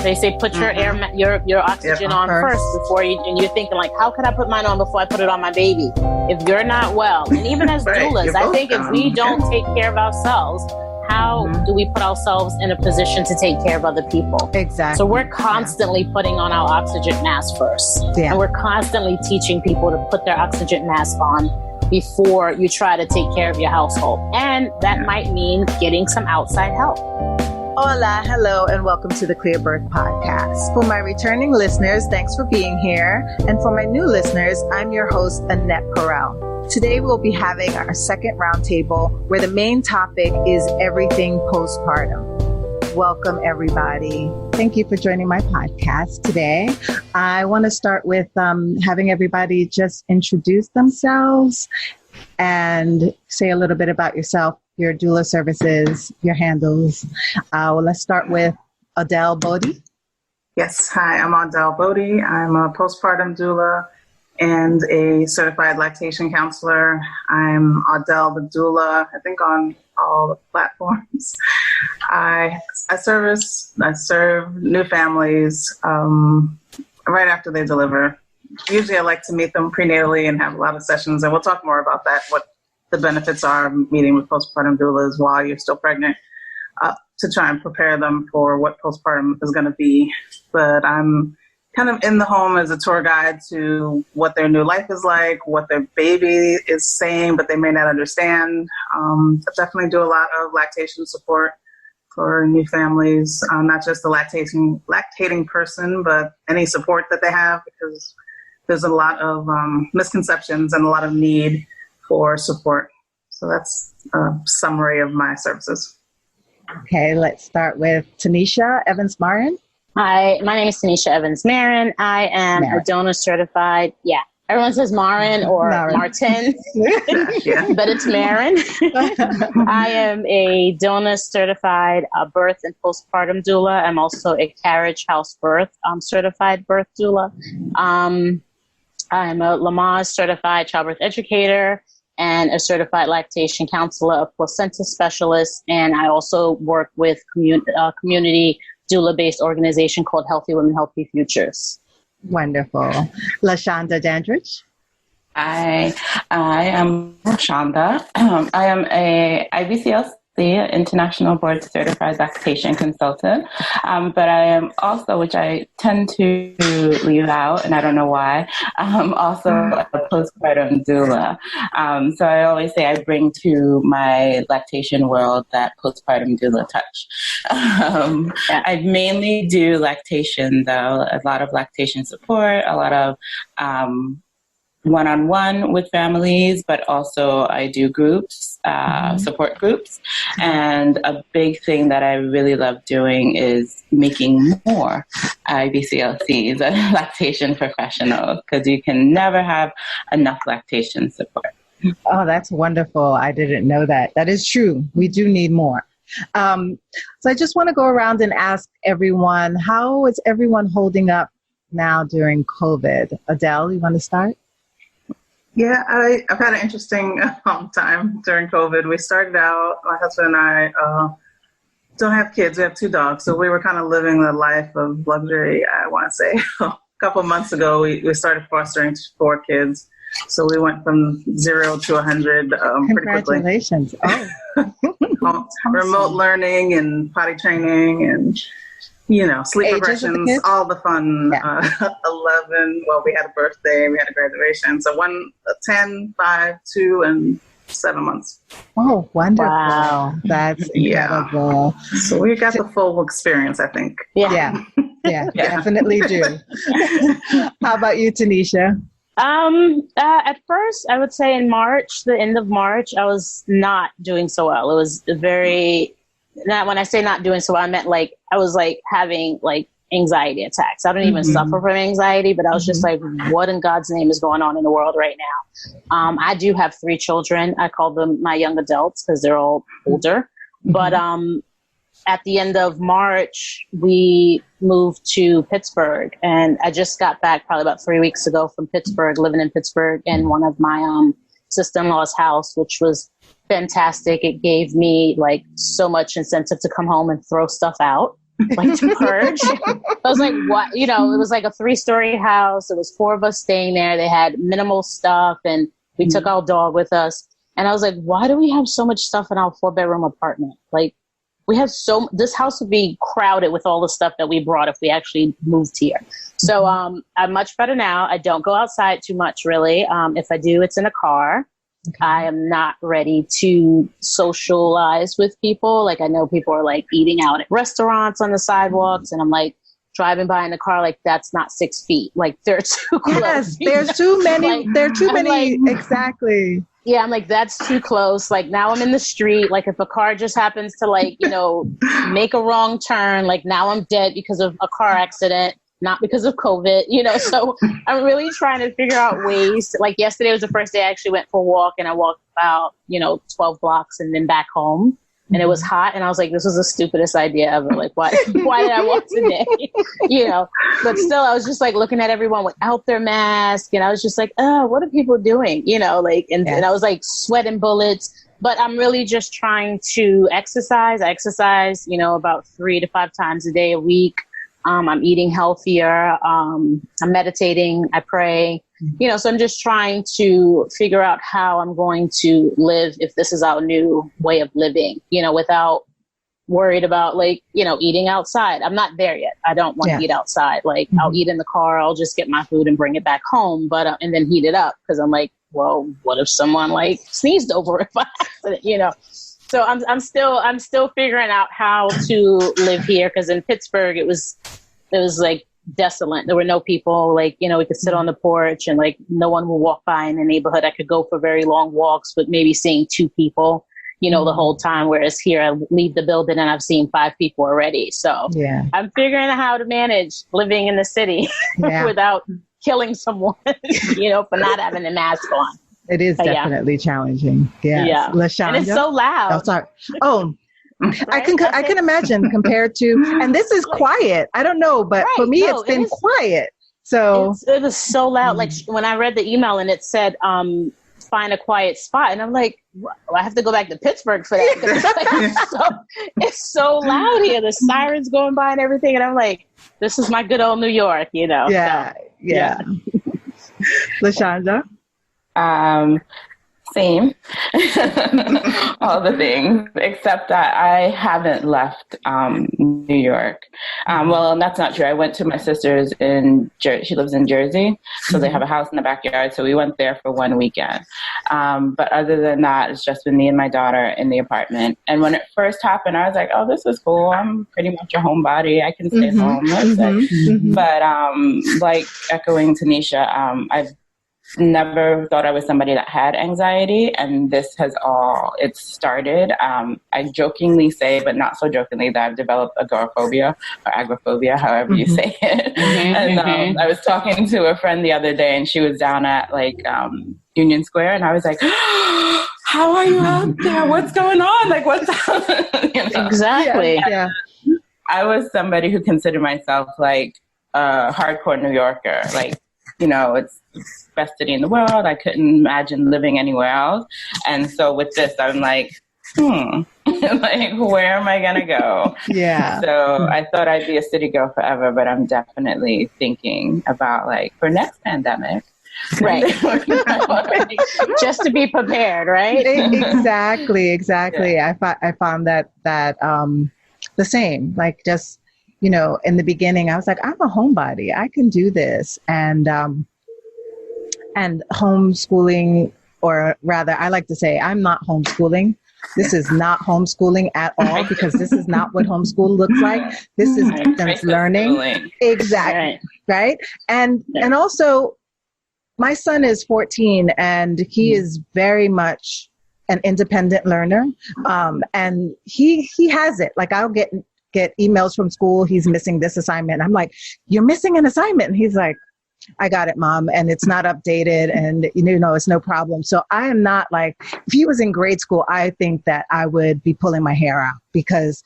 They say put your your oxygen on first before you, and you're thinking like, how could I put mine on before I put it on my baby? If you're not well, and even as doulas, I think if we don't take care of ourselves, how do we put ourselves in a position to take care of other people? Exactly. So we're constantly putting on our oxygen mask first. Yeah. And we're constantly teaching people to put their oxygen mask on before you try to take care of your household. And that might mean getting some outside help. Hola, hello, and welcome to the Clearbirth Podcast. For my returning listeners, thanks for being here. And for my new listeners, I'm your host, Annette Perel. Today, we'll be having our second roundtable where the main topic is everything postpartum. Welcome, everybody. Thank you for joining my podcast today. I want to start with having everybody just introduce themselves and say a little bit about yourself, your doula services, your handles. Well, let's start with Audelle Bodie. Yes. Hi, I'm Audelle Bodie. I'm a postpartum doula and a certified lactation counselor. I'm Audelle the doula, I think on all the platforms. I serve new families right after they deliver. Usually I like to meet them prenatally and have a lot of sessions, and we'll talk more about that, what the benefits are of meeting with postpartum doulas while you're still pregnant, to try and prepare them for what postpartum is going to be. But I'm kind of in the home as a tour guide to what their new life is like, what their baby is saying, but they may not understand. I definitely do a lot of lactation support for new families, not just the lactating person, but any support that they have, because there's a lot of misconceptions and a lot of need for support. So that's a summary of my services. Okay, let's start with Tanisha Evans-Martin. Hi, my name is Tanisha Evans-Martin. I am a DONA certified, everyone says Marin or Martin, but it's Marin. I am a DONA certified birth and postpartum doula. I'm also a carriage house birth certified birth doula. I'm a Lamaze certified childbirth educator and a certified lactation counselor, a placenta specialist, and I also work with community doula-based organization called Healthy Women, Healthy Futures. Wonderful. LaShanda Dandrich. I am LaShanda. I am a IBCLC, International Board Certified Lactation Consultant, but I am also, which I tend to leave out, and I don't know why, also a postpartum doula. So I always say I bring to my lactation world that postpartum doula touch. I mainly do lactation, though, a lot of lactation support, a lot of one-on-one with families, but also I do groups, support groups. And a big thing that I really love doing is making more IBCLCs, lactation professionals, because you can never have enough lactation support. Oh, that's wonderful. I didn't know that. That is true. We do need more. So I just want to go around and ask everyone, how is everyone holding up now during COVID? Audelle, you want to start? Yeah, I've had an interesting time during COVID. We started out, my husband and I don't have kids. We have 2 dogs. So we were kind of living the life of luxury, I want to say. A couple of months ago, we started fostering 4 kids. So we went from 0 to 100 pretty quickly. Congratulations. Oh. Remote learning and potty training and sleep regressions, all the fun. 11, well, we had a birthday, we had a graduation. So 10, 5, 2, and 7 months. Oh, wonderful. Wow. That's incredible. So we got the full experience, I think. Yeah, definitely do. How about you, Tanisha? At first, I would say in March, the end of March, I was not doing so well. It was when I say not doing so well, I meant like I was like having like anxiety attacks. I don't even suffer from anxiety, but I was just like, what in God's name is going on in the world right now? I do have 3 children. I call them my young adults because they're all older. But at the end of March, we moved to Pittsburgh, and I just got back probably about 3 weeks ago from Pittsburgh, living in Pittsburgh in one of my sister-in-law's house, which was fantastic. It gave me like so much incentive to come home and throw stuff out. like to purge. I was like, what? You know, it was like a 3-story house. It was 4 of us staying there. They had minimal stuff, and we took our dog with us. And I was like, why do we have so much stuff in our 4-bedroom apartment? Like, we have this house would be crowded with all the stuff that we brought if we actually moved here. So I'm much better now. I don't go outside too much, really. If I do, it's in a car. Okay. I am not ready to socialize with people. Like, I know people are like eating out at restaurants on the sidewalks, and I'm like driving by in the car, like, that's not 6 feet. Like, they're too close. Yes, there's too many. Like, there are too many. Like, exactly. Yeah, I'm like, that's too close. Like, now I'm in the street. Like, if a car just happens to, like, you know, make a wrong turn, like, now I'm dead because of a car accident, not because of COVID, you know. So I'm really trying to figure out ways. Like, yesterday was the first day I actually went for a walk, and I walked about, 12 blocks and then back home. And it was hot, and I was like, this was the stupidest idea ever. Like, why did I walk today? But still, I was just like looking at everyone without their mask, and I was just like, oh, what are people doing? And I was like sweating bullets. But I'm really just trying to exercise. I exercise, about 3 to 5 times a day, a week. I'm eating healthier. I'm meditating. I pray. So I'm just trying to figure out how I'm going to live if this is our new way of living, without worried about eating outside. I'm not there yet. I don't want to eat outside. Like I'll eat in the car. I'll just get my food and bring it back home, and then heat it up. Cause I'm like, well, what if someone sneezed over it by accident, So I'm still figuring out how to live here. Cause in Pittsburgh, it was desolate. There were no people, we could sit on the porch and no one would walk by in the neighborhood. I could go for very long walks with maybe seeing 2 people, the whole time. Whereas here I leave the building and I've seen 5 people already. So I'm figuring out how to manage living in the city without killing someone, for not having the mask on. It is definitely challenging. Yes. Yeah. LaShanda? And it's so loud. Oh, sorry. Oh, I can imagine compared to, and this is quiet. I don't know, but for me, it's been quiet. So it was so loud. Like when I read the email and it said, find a quiet spot. And I'm like, I have to go back to Pittsburgh for that. It's so loud here. The sirens going by and everything. And I'm like, this is my good old New York, Yeah. So, yeah. LaShanda? Same. All the things, except that I haven't left New York. Well, that's not true. I went to my sister's in she lives in Jersey, so they have a house in the backyard. So we went there for 1 weekend. But other than that, it's just been me and my daughter in the apartment. And when it first happened, I was like, oh, this is cool. I'm pretty much a homebody. I can stay home. But like echoing Tanisha, I've never thought I was somebody that had anxiety, and this has it started. I jokingly say, but not so jokingly, that I've developed agoraphobia or agoraphobia, however you say it. And I was talking to a friend the other day, and she was down at Union Square, and I was like, how are you out there? What's going on? What's Exactly. Yeah. I was somebody who considered myself a hardcore New Yorker. It's best city in the world. I couldn't imagine living anywhere else. And so with this, I'm like, where am I going to go? Yeah. So I thought I'd be a city girl forever, but I'm definitely thinking about for next pandemic. Right. Just to be prepared, right? Exactly. Yeah. I found that the same, just, in the beginning, I was like, I'm a homebody. I can do this. And homeschooling, or rather, I like to say I'm not homeschooling. This is not homeschooling at all, because this is not what homeschool looks like. This is distance learning. Exactly. Right. And also, my son is 14 and he is very much an independent learner. And he has it. I'll get emails from school. He's missing this assignment. I'm like, you're missing an assignment. And he's like, I got it, Mom. And it's not updated, and it's no problem. So I am not if he was in grade school, I think that I would be pulling my hair out, because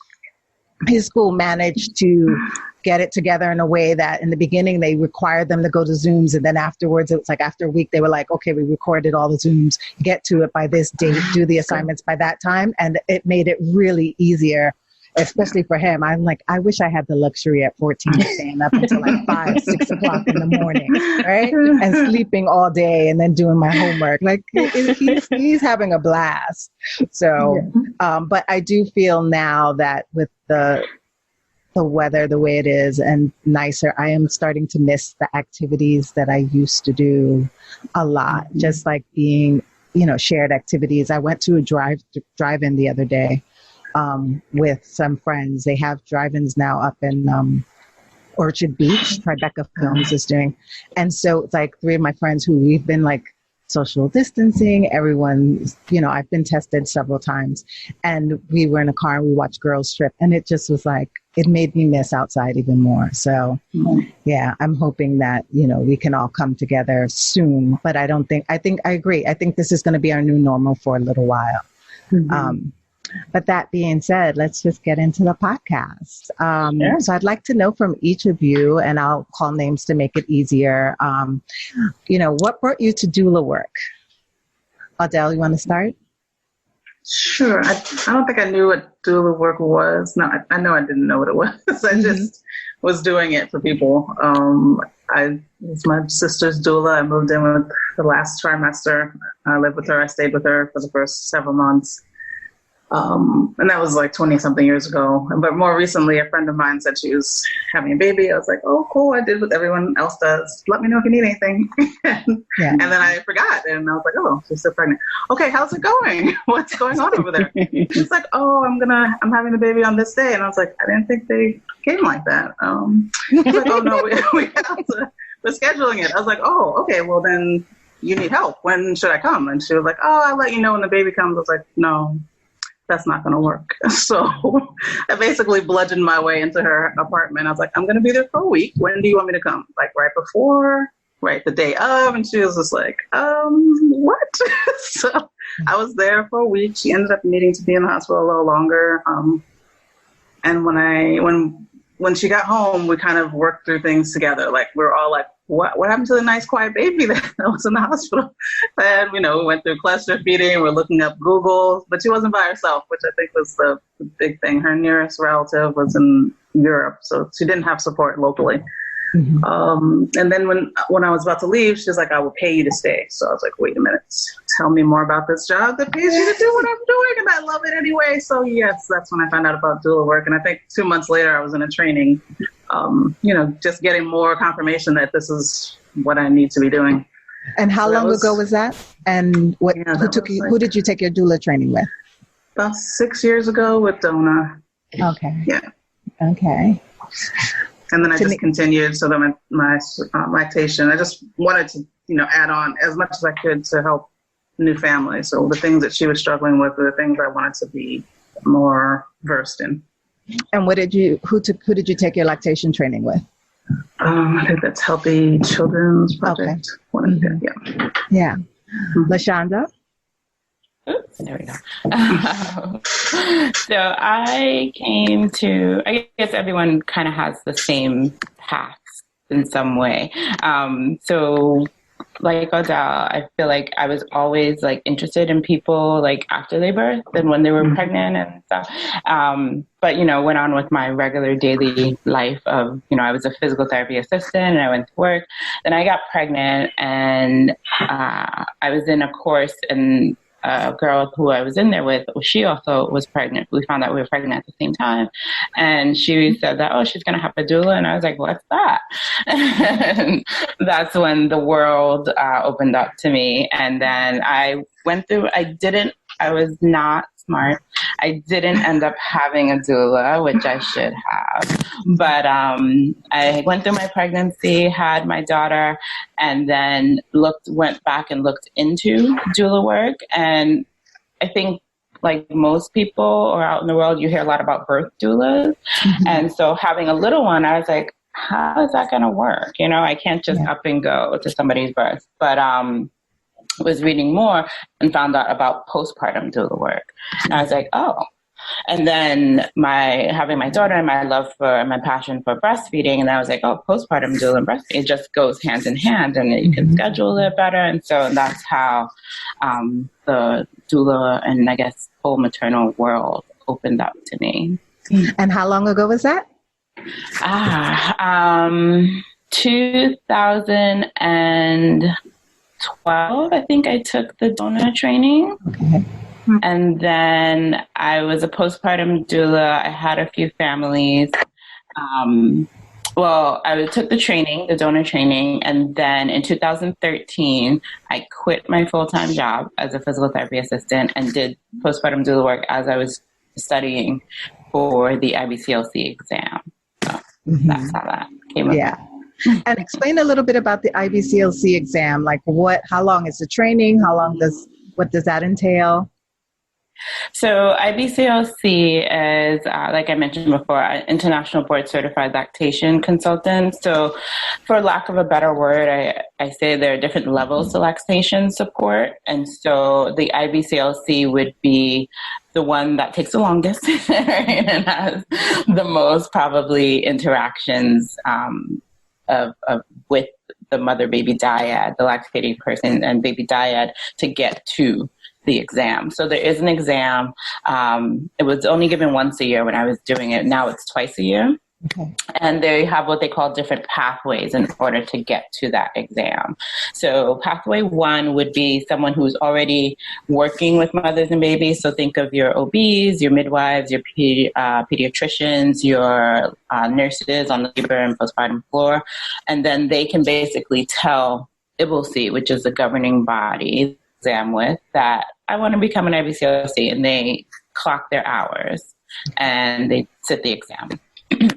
his school managed to get it together in a way that in the beginning they required them to go to Zooms. And then afterwards, it was after a week, they were like, okay, we recorded all the Zooms, get to it by this date, do the assignments by that time. And it made it really easier. especially for him. I'm like, I wish I had the luxury at 14 of staying up until like 5, 6 o'clock in the morning, right? And sleeping all day and then doing my homework. Like he's having a blast. So, but I do feel now that with the weather the way it is and nicer, I am starting to miss the activities that I used to do a lot. Just like being, shared activities. I went to a drive-in the other day with some friends. They have drive-ins now up in Orchard Beach. Tribeca Films is doing. And so it's like 3 of my friends who we've been like social distancing. Everyone, I've been tested several times, and we were in a car and we watched Girls Trip, and it just was like, it made me miss outside even more. So yeah, I'm hoping that, we can all come together soon, but I agree. I think this is going to be our new normal for a little while. But that being said, let's just get into the podcast. So I'd like to know from each of you, and I'll call names to make it easier. What brought you to doula work? Audelle, you want to start? Sure. I don't think I knew what doula work was. No, I know I didn't know what it was. I just was doing it for people. I was my sister's doula. I moved in with the last trimester. I lived with her. I stayed with her for the first several months. And that was like 20 something years ago. But more recently, a friend of mine said she was having a baby. I was like, oh, cool. I did what everyone else does. Let me know if you need anything. And then I forgot. And I was like, oh, she's still pregnant. Okay, how's it going? What's going on over there? She's like, oh, I'm having the baby on this day. And I was like, I didn't think they came like that. She's like, oh, no, we're scheduling it. I was like, oh, okay, well then you need help. When should I come? And she was like, oh, I'll let you know when the baby comes. I was like, no. That's not going to work. So I basically bludgeoned my way into her apartment. I was like, I'm going to be there for a week. When do you want me to come? Like right before, right the day of? And she was just like, what? So I was there for a week. She ended up needing to be in the hospital a little longer. And when she got home, we kind of worked through things together. Like we're all like, what happened to the nice quiet baby that was in the hospital? And, we went through cluster feeding. We're looking up Google, but she wasn't by herself, which I think was the big thing. Her nearest relative was in Europe, so she didn't have support locally. And then when I was about to leave, she was like, I will pay you to stay. So I was like, wait a minute, tell me more about this job that pays you to do what I'm doing. And I love it anyway. So yes, that's when I found out about doula work. And I think 2 months later, I was in a training, just getting more confirmation that this is what I need to be doing. And how long ago was that? And who did you take your doula training with? About 6 years ago with DONA. Okay. Yeah. Okay. And then I just continued so that my lactation, I just wanted to, add on as much as I could to help new families. So the things that she was struggling with were the things I wanted to be more versed in. And who did you take your lactation training with? I think that's Healthy Children's Project. Okay. Yeah. LaShanda? Oops, there we go. So I guess everyone kind of has the same paths in some way. So like Audelle, I feel like I was always like interested in people like after they birthed and when they were pregnant and stuff. But, went on with my regular daily life of, I was a physical therapy assistant and I went to work. Then I got pregnant and I was in a course and a girl who I was in there with, she also was pregnant. We found out we were pregnant at the same time. And she said that, she's going to have a doula. And I was like, what's that? And that's when the world opened up to me. And then I went through, I was not smart. I didn't end up having a doula, which I should have. But I went through my pregnancy, had my daughter, and then went back and looked into doula work. And I think like most people or out in the world, you hear a lot about birth doulas. And so having a little one, I was like, how is that going to work? I can't just up and go to somebody's birth. But was reading more and found out about postpartum doula work. And I was like, oh. And then having my daughter and my love for my passion for breastfeeding. And I was like, oh, postpartum doula and breastfeeding, it just goes hand in hand and you can schedule it better. And so that's how the doula and I guess whole maternal world opened up to me. And how long ago was that? 2012, I think I took the DONA training. Okay. And then I was a postpartum doula. I had a few families. I took the training, the DONA training, and then in 2013, I quit my full-time job as a physical therapy assistant and did postpartum doula work as I was studying for the IBCLC exam. So that's how that came up. Yeah. And explain a little bit about the IBCLC exam. Like how long is the training? What does that entail? So IBCLC is, like I mentioned before, an international board certified lactation consultant. So for lack of a better word, I say there are different levels to lactation support. And so the IBCLC would be the one that takes the longest right, and has the most probably interactions with the mother-baby dyad, the lactating person and baby dyad to get to the exam. So there is an exam. It was only given once a year when I was doing it. Now it's twice a year. Okay. And they have what they call different pathways in order to get to that exam. So pathway 1 would be someone who's already working with mothers and babies. So think of your OBs, your midwives, your pediatricians, your nurses on the labor and postpartum floor. And then they can basically tell IBCLC, which is the governing body, exam with, that I want to become an IBCLC, and they clock their hours and they sit the exam.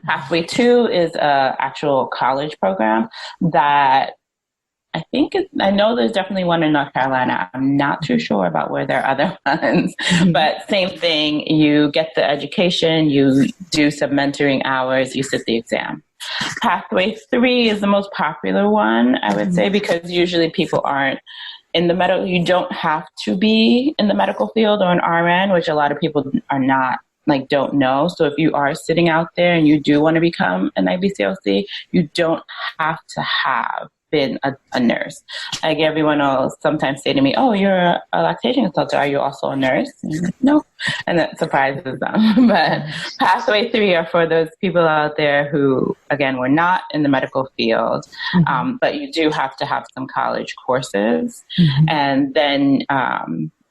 Pathway 2 is a actual college program that I know there's definitely one in North Carolina. I'm not too sure about where there are other ones, but same thing. You get the education, you do some mentoring hours, you sit the exam. Pathway 3 is the most popular one, I would say, because usually people aren't in the medical. You don't have to be in the medical field or an RN, which a lot of people are not, don't know. So if you are sitting out there and you do want to become an IBCLC, you don't have to have been a nurse. Like everyone will sometimes say to me, "Oh, you're a lactation consultant. Are you also a nurse?" And I'm like, no, and that surprises them. But pathway 3 are for those people out there who, again, were not in the medical field, but you do have to have some college courses, and then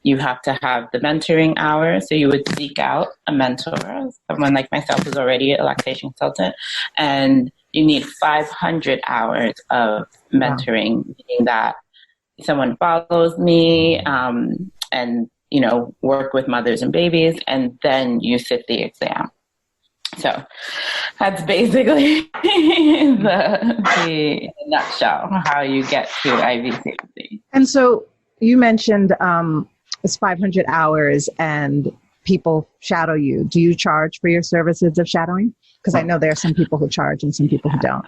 you have to have the mentoring hours. So you would seek out a mentor, someone like myself who's already a lactation consultant, and you need 500 hours of mentoring, meaning that someone follows me and, work with mothers and babies, and then you sit the exam. So that's basically the nutshell, how you get to IBCLC. And so you mentioned it's 500 hours and people shadow you. Do you charge for your services of shadowing? Because I know there are some people who charge and some people who don't.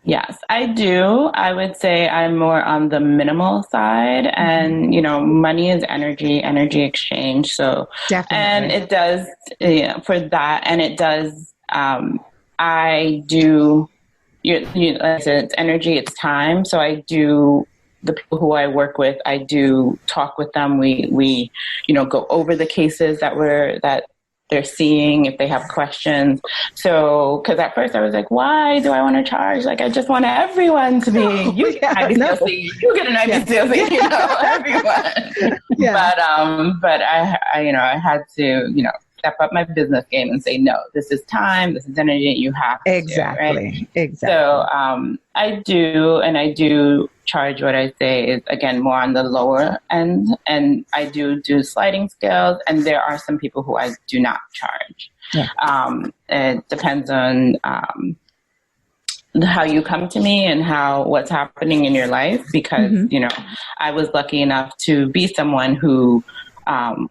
Yes, I do. I would say I'm more on the minimal side, and money is energy exchange. So definitely, and it does for that, and it does. I do. Like I said, it's energy, it's time. So I do. The people who I work with, I do talk with them. We go over the cases that they're seeing, if they have questions. So, because at first I was like, why do I want to charge? I just want everyone to be, you get an IBCLC, you get an IBCLC, everyone. Yeah. But I had to, step up my business game and say, no, this is time, this is energy, you have to. Exactly. So I do charge what I say is, again, more on the lower end, and I do sliding scales, and there are some people who I do not charge. Yeah. It depends on how you come to me and what's happening in your life, because, I was lucky enough to be someone who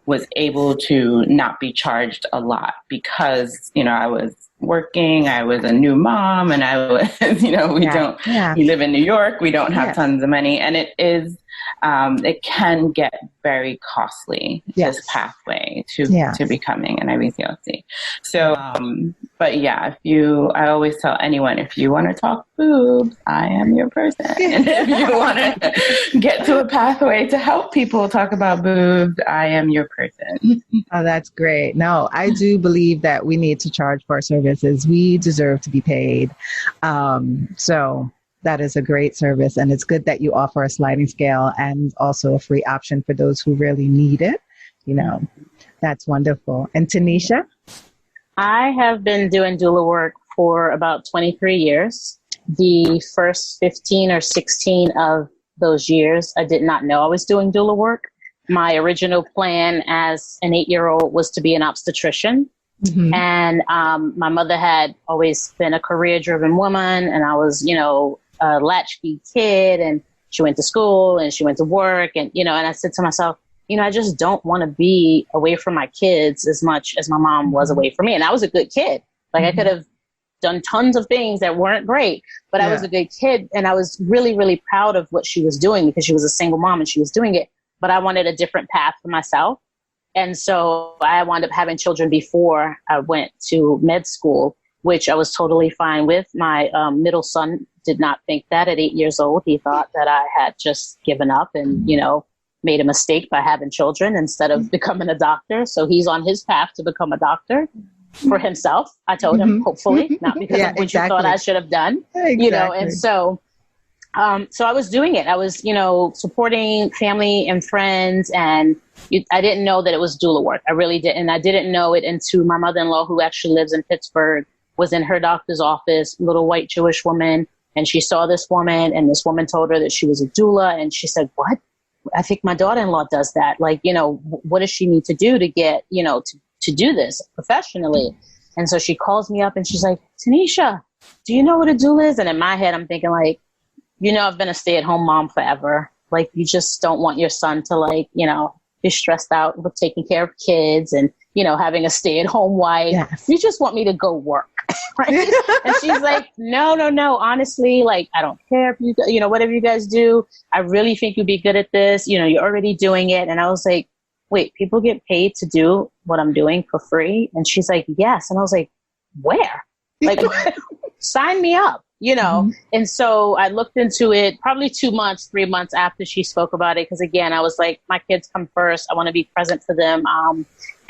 was able to not be charged a lot because, I was working, I was a new mom, and I was, we live in New York, we don't have tons of money. And it is, it can get very costly, this pathway to becoming an IBCLC. So, but yeah, I always tell anyone, if you want to talk boobs, I am your person. And if you want to get to a pathway to help people talk about boobs, I am your person. Oh, that's great. No, I do believe that we need to charge for our services. We deserve to be paid. So that is a great service. And it's good that you offer a sliding scale and also a free option for those who really need it. You know, that's wonderful. And Tanisha? I have been doing doula work for about 23 years. The first 15 or 16 of those years, I did not know I was doing doula work. My original plan as an 8-year-old was to be an obstetrician. Mm-hmm. And my mother had always been a career-driven woman, and I was, a latchkey kid, and she went to school and she went to work, and, and I said to myself, I just don't want to be away from my kids as much as my mom was away from me. And I was a good kid. Like, I could have done tons of things that weren't great, but I was a good kid. And I was really, really proud of what she was doing because she was a single mom and she was doing it. But I wanted a different path for myself. And so I wound up having children before I went to med school, which I was totally fine with. My middle son did not think that at 8 years old. He thought that I had just given up and, made a mistake by having children instead of becoming a doctor. So he's on his path to become a doctor for himself. I told him, hopefully, not because of what you thought I should have done, and so I was doing it. I was, supporting family and friends, and I didn't know that it was doula work. I really didn't. I didn't know it until my mother-in-law, who actually lives in Pittsburgh, was in her doctor's office, little white Jewish woman, and she saw this woman, and this woman told her that she was a doula, and she said, "What? I think my daughter-in-law does that. Like, what does she need to do to get, to do this professionally?" And so she calls me up and she's like, "Tanisha, do you know what a doula is?" And in my head, I'm thinking like, I've been a stay-at-home mom forever. Like, you just don't want your son to be stressed out with taking care of kids and, having a stay-at-home wife. Yes. You just want me to go work. Right? And she's like, no. Honestly, I don't care if you, whatever you guys do, I really think you'd be good at this. You're already doing it. And I was like, wait, people get paid to do what I'm doing for free? And she's like, yes. And I was like, where? Sign me up, And so I looked into it probably 2 months, 3 months after she spoke about it. Cause again, I was like, my kids come first. I want to be present for them.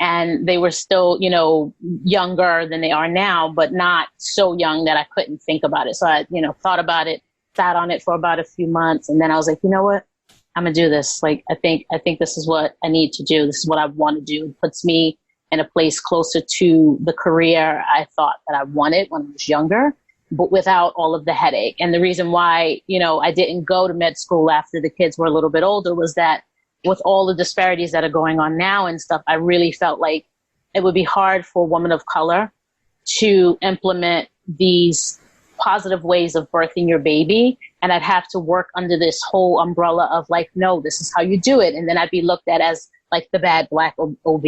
And they were still, younger than they are now, but not so young that I couldn't think about it. So I, thought about it, sat on it for about a few months. And then I was like, you know what? I'm going to do this. I think this is what I need to do. This is what I want to do. It puts me in a place closer to the career I thought that I wanted when I was younger, but without all of the headache. And the reason why, I didn't go to med school after the kids were a little bit older was that with all the disparities that are going on now and stuff, I really felt like it would be hard for a woman of color to implement these positive ways of birthing your baby. And I'd have to work under this whole umbrella of no, this is how you do it. And then I'd be looked at as the bad Black OB,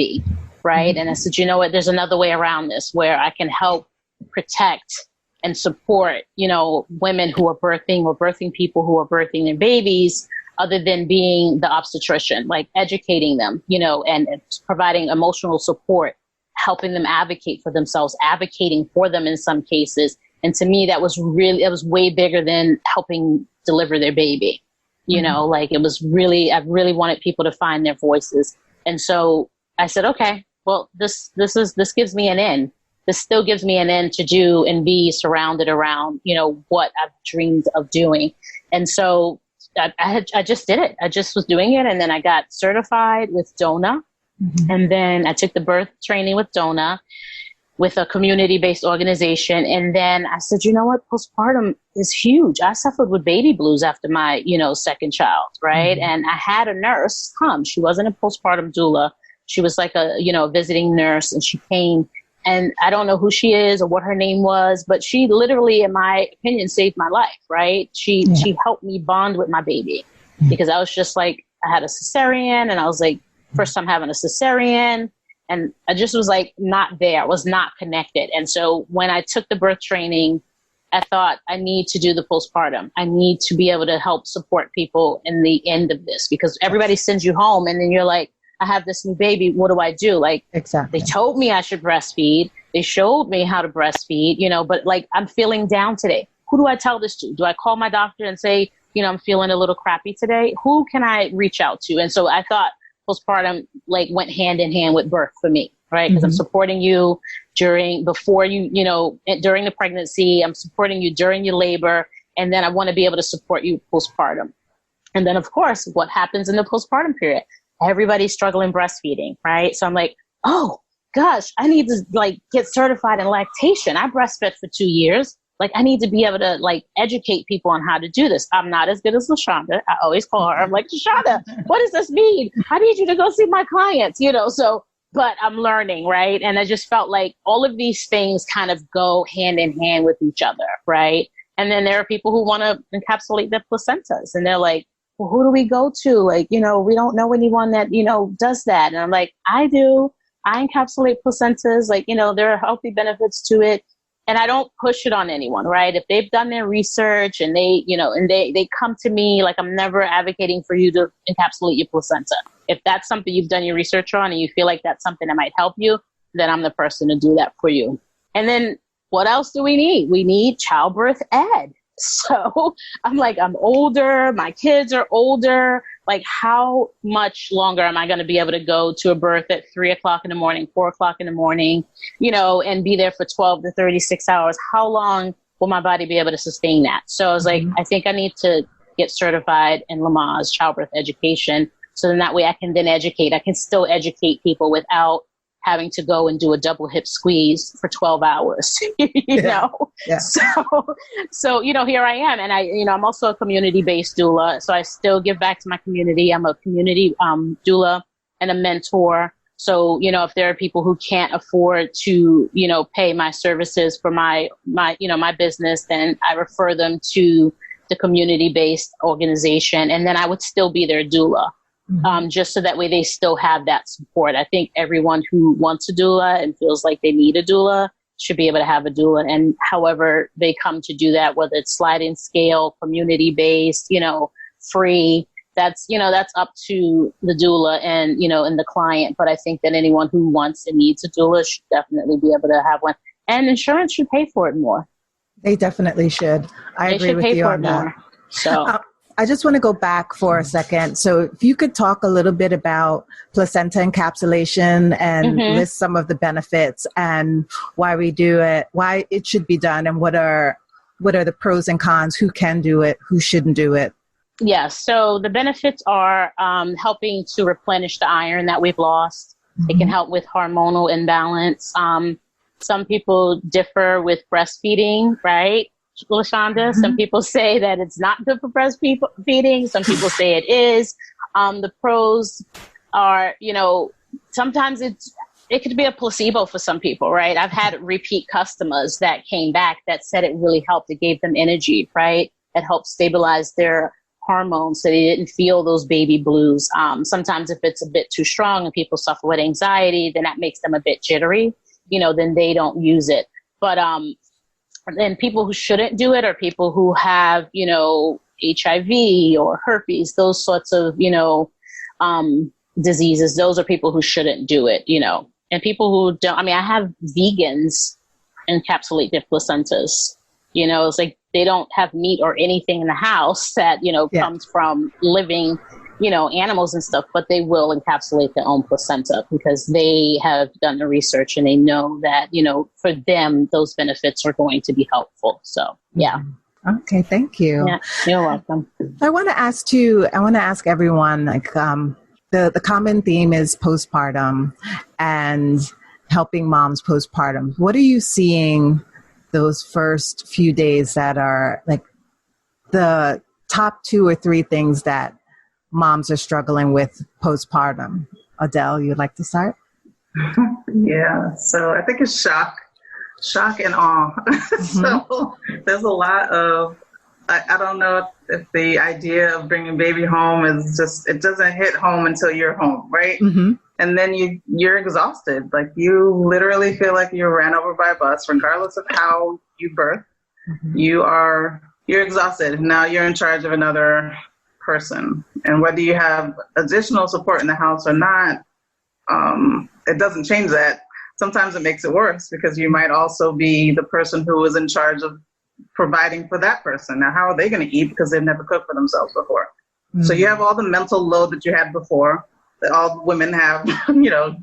right? And I said, you know what, there's another way around this where I can help protect and support, women who are birthing or birthing people who are birthing their babies, other than being the obstetrician, educating them, and providing emotional support, helping them advocate for themselves, advocating for them in some cases. And to me, it was way bigger than helping deliver their baby. It was really, I really wanted people to find their voices. And so I said, okay, well, this gives me an in. This still gives me an end to do and be surrounded around, what I've dreamed of doing. And so I just did it. I just was doing it. And then I got certified with DONA. Mm-hmm. And then I took the birth training with DONA with a community-based organization. And then I said, you know what? Postpartum is huge. I suffered with baby blues after my, second child. Right. Mm-hmm. And I had a nurse come. She wasn't a postpartum doula. She was like a visiting nurse, and she came. And I don't know who she is or what her name was, but she literally, in my opinion, saved my life, right? She helped me bond with my baby because I was just I had a cesarean, and I was first time having a cesarean, and I just was not there. I was not connected. And so when I took the birth training, I thought I need to do the postpartum. I need to be able to help support people in the end of this, because everybody sends you home and then you're like, I have this new baby. What do I do? Like, exactly. They told me I should breastfeed. They showed me how to breastfeed, but like, I'm feeling down today. Who do I tell this to? Do I call my doctor and say, I'm feeling a little crappy today? Who can I reach out to? And so I thought postpartum like went hand in hand with birth for me, right? Because I'm supporting you during the pregnancy. I'm supporting you during your labor. And then I want to be able to support you postpartum. And then, of course, what happens in the postpartum period? Everybody's struggling breastfeeding, right? So I'm like, oh, gosh, I need to like get certified in lactation. I breastfed for 2 years. Like, I need to be able to like educate people on how to do this. I'm not as good as LaShanda. I always call her. I'm like, LaShanda, what does this mean? I need you to go see my clients, but I'm learning, right? And I just felt like all of these things kind of go hand in hand with each other, right? And then there are people who want to encapsulate their placentas, and they're like, well, who do we go to? Like, we don't know anyone that, does that. And I'm like, I do. I encapsulate placentas. Like, there are healthy benefits to it. And I don't push it on anyone, right? If they've done their research and they come to me, like, I'm never advocating for you to encapsulate your placenta. If that's something you've done your research on and you feel like that's something that might help you, then I'm the person to do that for you. And then what else do we need? We need childbirth ed. So I'm like, I'm older. My kids are older. Like, how much longer am I going to be able to go to a birth at 3 o'clock in the morning, 4 o'clock in the morning, and be there for 12 to 36 hours? How long will my body be able to sustain that? So I was like, I think I need to get certified in Lamaze childbirth education. So then that way I can then educate. I can still educate people without having to go and do a double hip squeeze for 12 hours, Yeah. So, here I am. And I'm also a community-based doula. So I still give back to my community. I'm a community doula and a mentor. So, if there are people who can't afford to, pay my services for my business, then I refer them to the community-based organization. And then I would still be their doula. Just so that way they still have that support. I think everyone who wants a doula and feels like they need a doula should be able to have a doula. And however they come to do that, whether it's sliding scale, community-based, free, that's up to the doula and, and the client. But I think that anyone who wants and needs a doula should definitely be able to have one. And insurance should pay for it more. They definitely should. I agree with you on that. So. I just want to go back for a second. So if you could talk a little bit about placenta encapsulation and list some of the benefits and why we do it, why it should be done, and what are the pros and cons, who can do it, who shouldn't do it. Yeah, so the benefits are helping to replenish the iron that we've lost. It can help with hormonal imbalance. Some people differ with breastfeeding, right? LaShanda. Some people say that it's not good for breastfeeding. Some people say it is. The pros are, sometimes it could be a placebo for some people, right? I've had repeat customers that came back that said it really helped. It gave them energy, right? It helped stabilize their hormones so they didn't feel those baby blues. Sometimes if it's a bit too strong and people suffer with anxiety, then that makes them a bit jittery, then they don't use it. But, then people who shouldn't do it are people who have, HIV or herpes, those sorts of, diseases. Those are people who shouldn't do it, and people who don't. I have vegans encapsulate their placentas. It's like they don't have meat or anything in the house that, comes from living, animals and stuff, but they will encapsulate their own placenta because they have done the research and they know that, for them, those benefits are going to be helpful. So, yeah. Okay. Thank you. Yeah, you're welcome. I want to ask everyone, like, the common theme is postpartum and helping moms postpartum. What are you seeing those first few days that are like the top 2 or 3 things that moms are struggling with postpartum? Audelle, you'd like to start? Yeah, so I think it's shock and awe. So there's a lot of, I don't know if the idea of bringing baby home is just, it doesn't hit home until you're home, right? And then you're exhausted. Like, you literally feel like you ran over by a bus, regardless of how you birth. you're exhausted. Now you're in charge of another person. And whether you have additional support in the house or not, it doesn't change that. Sometimes it makes it worse because you might also be the person who is in charge of providing for that person. Now, how are they going to eat because they've never cooked for themselves before? So you have all the mental load that you had before, that all women have,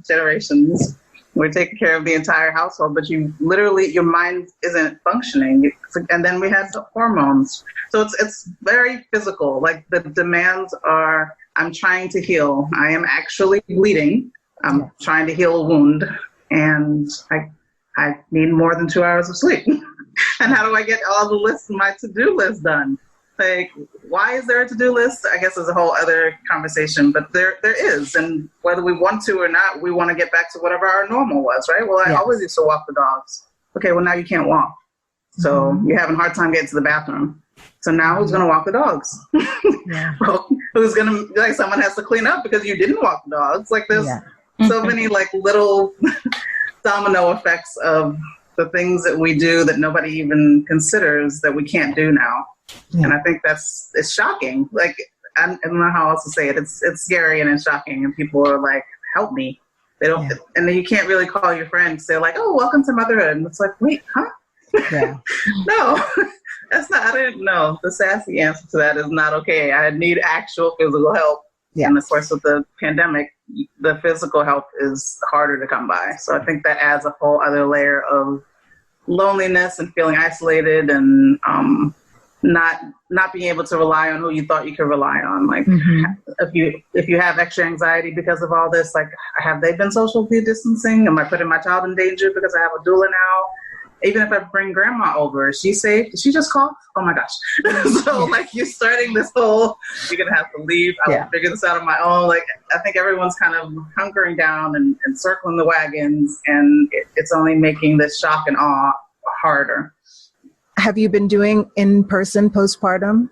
generations. We're taking care of the entire household, but your mind isn't functioning. And then we had the hormones. So it's very physical. Like the demands are, I'm trying to heal. I am actually bleeding. I'm trying to heal a wound. And I need more than 2 hours of sleep. And how do I get all the lists, my to-do list done? Like, why is there a to-do list? I guess there's a whole other conversation, but there is. And whether we want to or not, we want to get back to whatever our normal was, right? Well, I always used to walk the dogs. Okay, well, now you can't walk. So you're having a hard time getting to the bathroom. So now who's going to walk the dogs? Well, who's going to, like, someone has to clean up because you didn't walk the dogs. Like, there's so many, like, little domino effects of the things that we do that nobody even considers that we can't do now. And I think it's shocking. Like, I don't know how else to say it. It's scary and it's shocking. And people are like, help me. They don't, and then you can't really call your friends. They're like, oh, welcome to motherhood. And it's like, wait, huh? No, that's not, I didn't know. The sassy answer to that is not okay. I need actual physical help. And of course, with the pandemic, the physical help is harder to come by. So I think that adds a whole other layer of loneliness and feeling isolated and not being able to rely on who you thought you could rely on. Like if you have extra anxiety because of all this, like, have they been social distancing? Am I putting my child in danger because I have a doula now? Even if I bring grandma over, is she safe? Did she just cough? Oh my gosh. So like you're starting this whole, you're going to have to leave. I will figure this out on my own. Like, I think everyone's kind of hunkering down and circling the wagons, and it's only making this shock and awe harder. Have you been doing in-person postpartum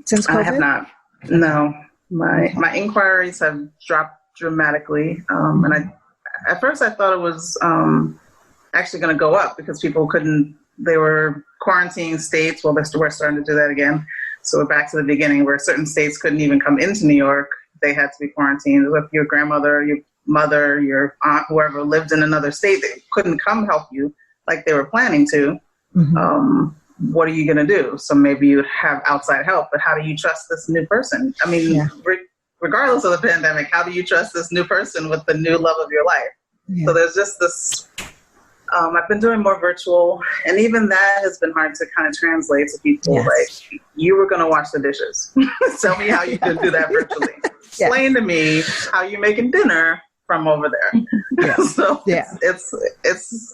since COVID? I have not. No. My inquiries have dropped dramatically. And at first I thought it was actually going to go up because people they were quarantining states. Well, we're starting to do that again. So we're back to the beginning where certain states couldn't even come into New York. They had to be quarantined. If your grandmother, your mother, your aunt, whoever lived in another state, they couldn't come help you like they were planning to. What are you going to do? So maybe you have outside help, but how do you trust this new person? I mean, regardless of the pandemic, how do you trust this new person with the new love of your life? So there's just this, I've been doing more virtual, and even that has been hard to kind of translate to people. Like, you were going to wash the dishes. Tell me how you can do that virtually. Explain to me how you're making dinner from over there. So it's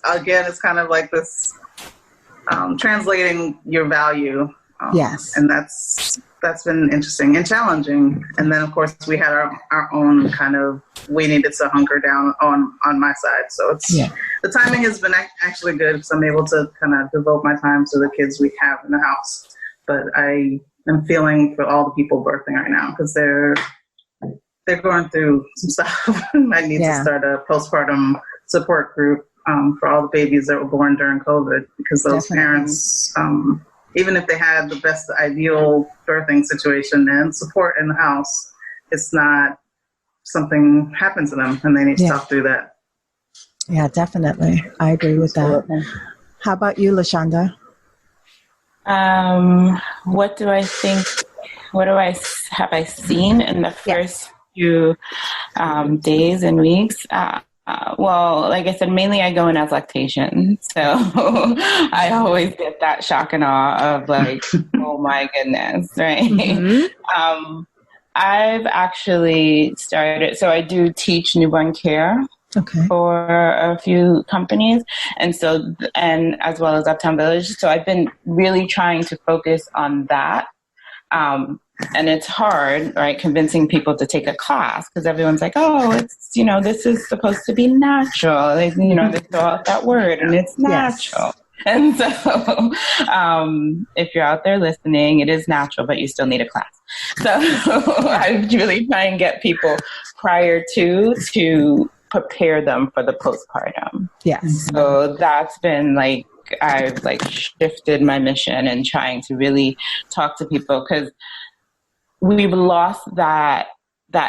again, it's kind of like this, translating your value. And that's been interesting and challenging. And then of course we had our own kind of, we needed to hunker down on my side. So it's, the timing has been actually good because I'm able to kind of devote my time to the kids we have in the house. But I am feeling for all the people birthing right now because they're going through some stuff. I need to start a postpartum support group for all the babies that were born during COVID, because those parents, even if they had the best ideal birthing situation and support in the house, it's not, something happens to them and they need to talk through that. Yeah, definitely. I agree with that. How about you, LaShanda? What do I think? What have I seen in the first few days and weeks? Well, like I said, mainly I go in as lactation. So I always get that shock and awe of like, oh my goodness, right? I've actually started, so I do teach newborn care for a few companies. And so, and as well as Uptown Village. So I've been really trying to focus on that. And it's hard, right, convincing people to take a class because everyone's like, oh, it's, this is supposed to be natural. They throw out that word and it's natural. And so if you're out there listening, it is natural, but you still need a class. So I really try and get people prior to prepare them for the postpartum. So that's been like I've like shifted my mission and trying to really talk to people, because we've lost that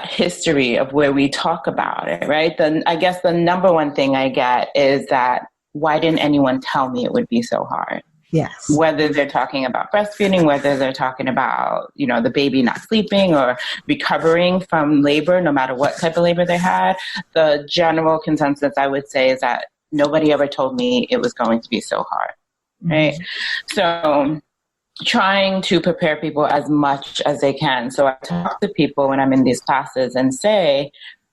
history of where we talk about it, right? Then I guess the number one thing I get is that, why didn't anyone tell me it would be so hard? Yes. Whether they're talking about breastfeeding, whether they're talking about, you know, the baby not sleeping or recovering from labor, no matter what type of labor they had, the general consensus I would say is that nobody ever told me it was going to be so hard, right? Mm-hmm. So trying to prepare people as much as they can. So I talk to people when I'm in these classes and say,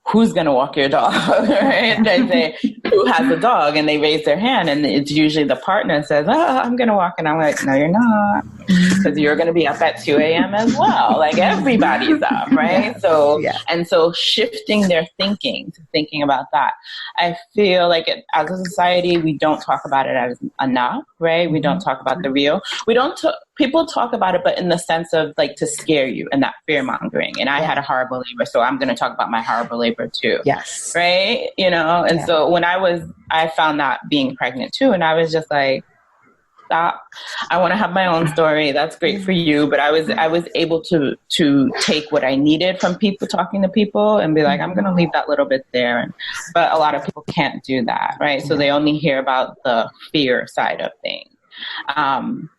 who's going to walk your dog, right? They say, who has a dog? And they raise their hand, and it's usually the partner says, I'm going to walk. And I'm like, no, you're not, because you're going to be up at 2 a.m. as well. Like, everybody's up, right? Yeah. So, yeah. And so shifting their thinking to thinking about that. I feel like as a society, we don't talk about it as enough, right? We don't talk about the real. People talk about it, but in the sense of like to scare you and that fear mongering. And I had a horrible labor, so I'm going to talk about my horrible labor too. Yes. Right. You know, and so when I found that being pregnant too, and I was just like, stop. I want to have my own story. That's great for you. But I was able to take what I needed from people, talking to people, and be like, I'm going to leave that little bit there. But a lot of people can't do that. Right. So they only hear about the fear side of things.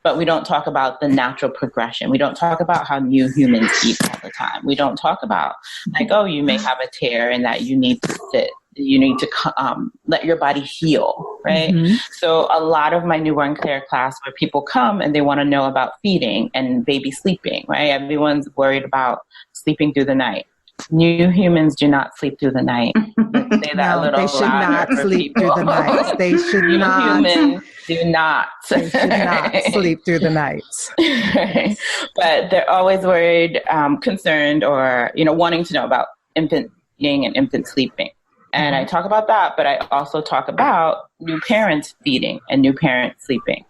But we don't talk about the natural progression. We don't talk about how new humans eat all the time. We don't talk about like, oh, you may have a tear and that you need to sit. You need to let your body heal, right? Mm-hmm. So a lot of my newborn care class where people come and they want to know about feeding and baby sleeping, right? Everyone's worried about sleeping through the night. New humans do not sleep through the night. Say that a little they should not sleep through the night. They should New not. Humans do not. They should not sleep through the nights. But they're always worried, concerned, or wanting to know about infant feeding and infant sleeping. And I talk about that, but I also talk about new parents feeding and new parents sleeping.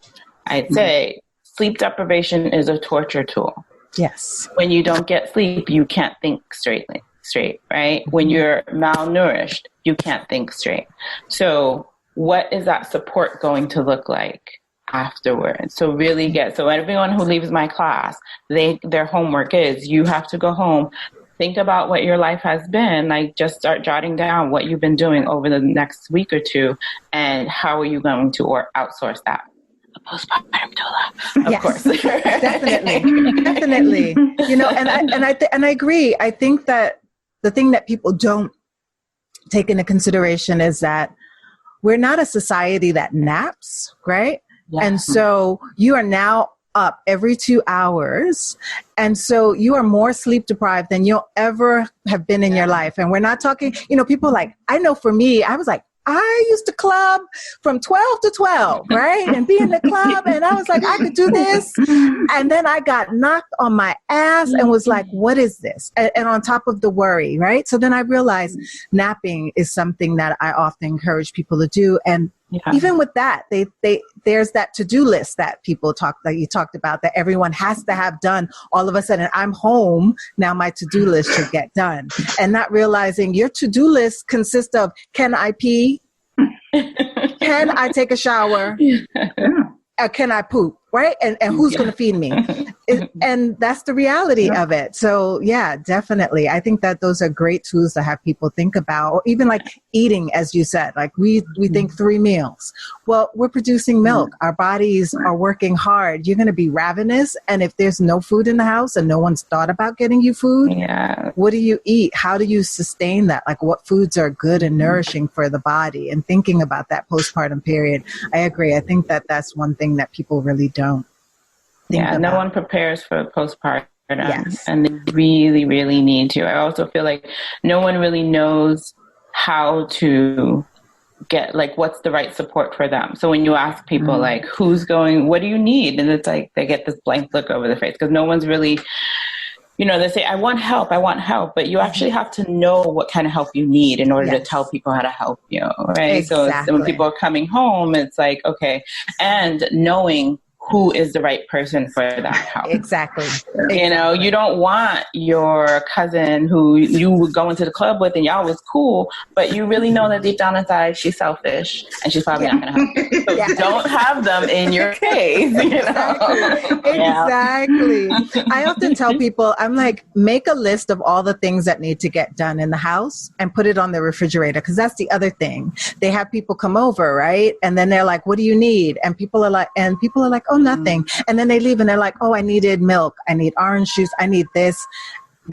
I'd say sleep deprivation is a torture tool. Yes. When you don't get sleep, you can't think straight, right? When you're malnourished, you can't think straight. So what is that support going to look like afterwards? So really so everyone who leaves my class, their homework is, you have to go home, think about what your life has been, like just start jotting down what you've been doing over the next week or two, and how are you going to outsource that? A postpartum doula, of course. Definitely. And I agree. I think that the thing that people don't take into consideration is that we're not a society that naps, right? Yeah. And so you are now up every 2 hours. And so you are more sleep deprived than you'll ever have been in your life. And we're not talking, people like, I know for me, I was like, I used to club from 12 to 12, right? And be in the club. And I was like, I could do this. And then I got knocked on my ass and was like, what is this? And on top of the worry, right? So then I realized napping is something that I often encourage people to do. And even with that, there's that to-do list that people that you talked about, that everyone has to have done. All of a sudden, I'm home. Now my to-do list should get done. And not realizing your to-do list consists of, can I pee? Can I take a shower? Can I poop? Right? And who's going to feed me? And that's the reality of it. So yeah, definitely. I think that those are great tools to have people think about, or even like eating, as you said, like we think 3 meals. Well, we're producing milk. Our bodies are working hard. You're going to be ravenous. And if there's no food in the house and no one's thought about getting you food, what do you eat? How do you sustain that? Like, what foods are good and nourishing for the body? And thinking about that postpartum period. I agree. I think that that's one thing that people really don't. No one prepares for postpartum, and they really, really need to. I also feel like no one really knows how to get, like, what's the right support for them. So when you ask people, like, what do you need? And it's like, they get this blank look over their face because no one's really, they say, I want help, but you actually have to know what kind of help you need in order to tell people how to help you, right? Exactly. So when people are coming home, it's like, okay, and knowing who is the right person for that house. Exactly. You know, you don't want your cousin who you would go into the club with and y'all was cool, but you really know that deep down inside she's selfish and she's probably not going to help you. So don't have them in your face. You know? Exactly. I often tell people, I'm like, make a list of all the things that need to get done in the house and put it on the refrigerator. Because that's the other thing. They have people come over, right? And then they're like, what do you need? And people are like, oh, nothing. And then they leave and they're like, oh, I needed milk. I need orange juice. I need this.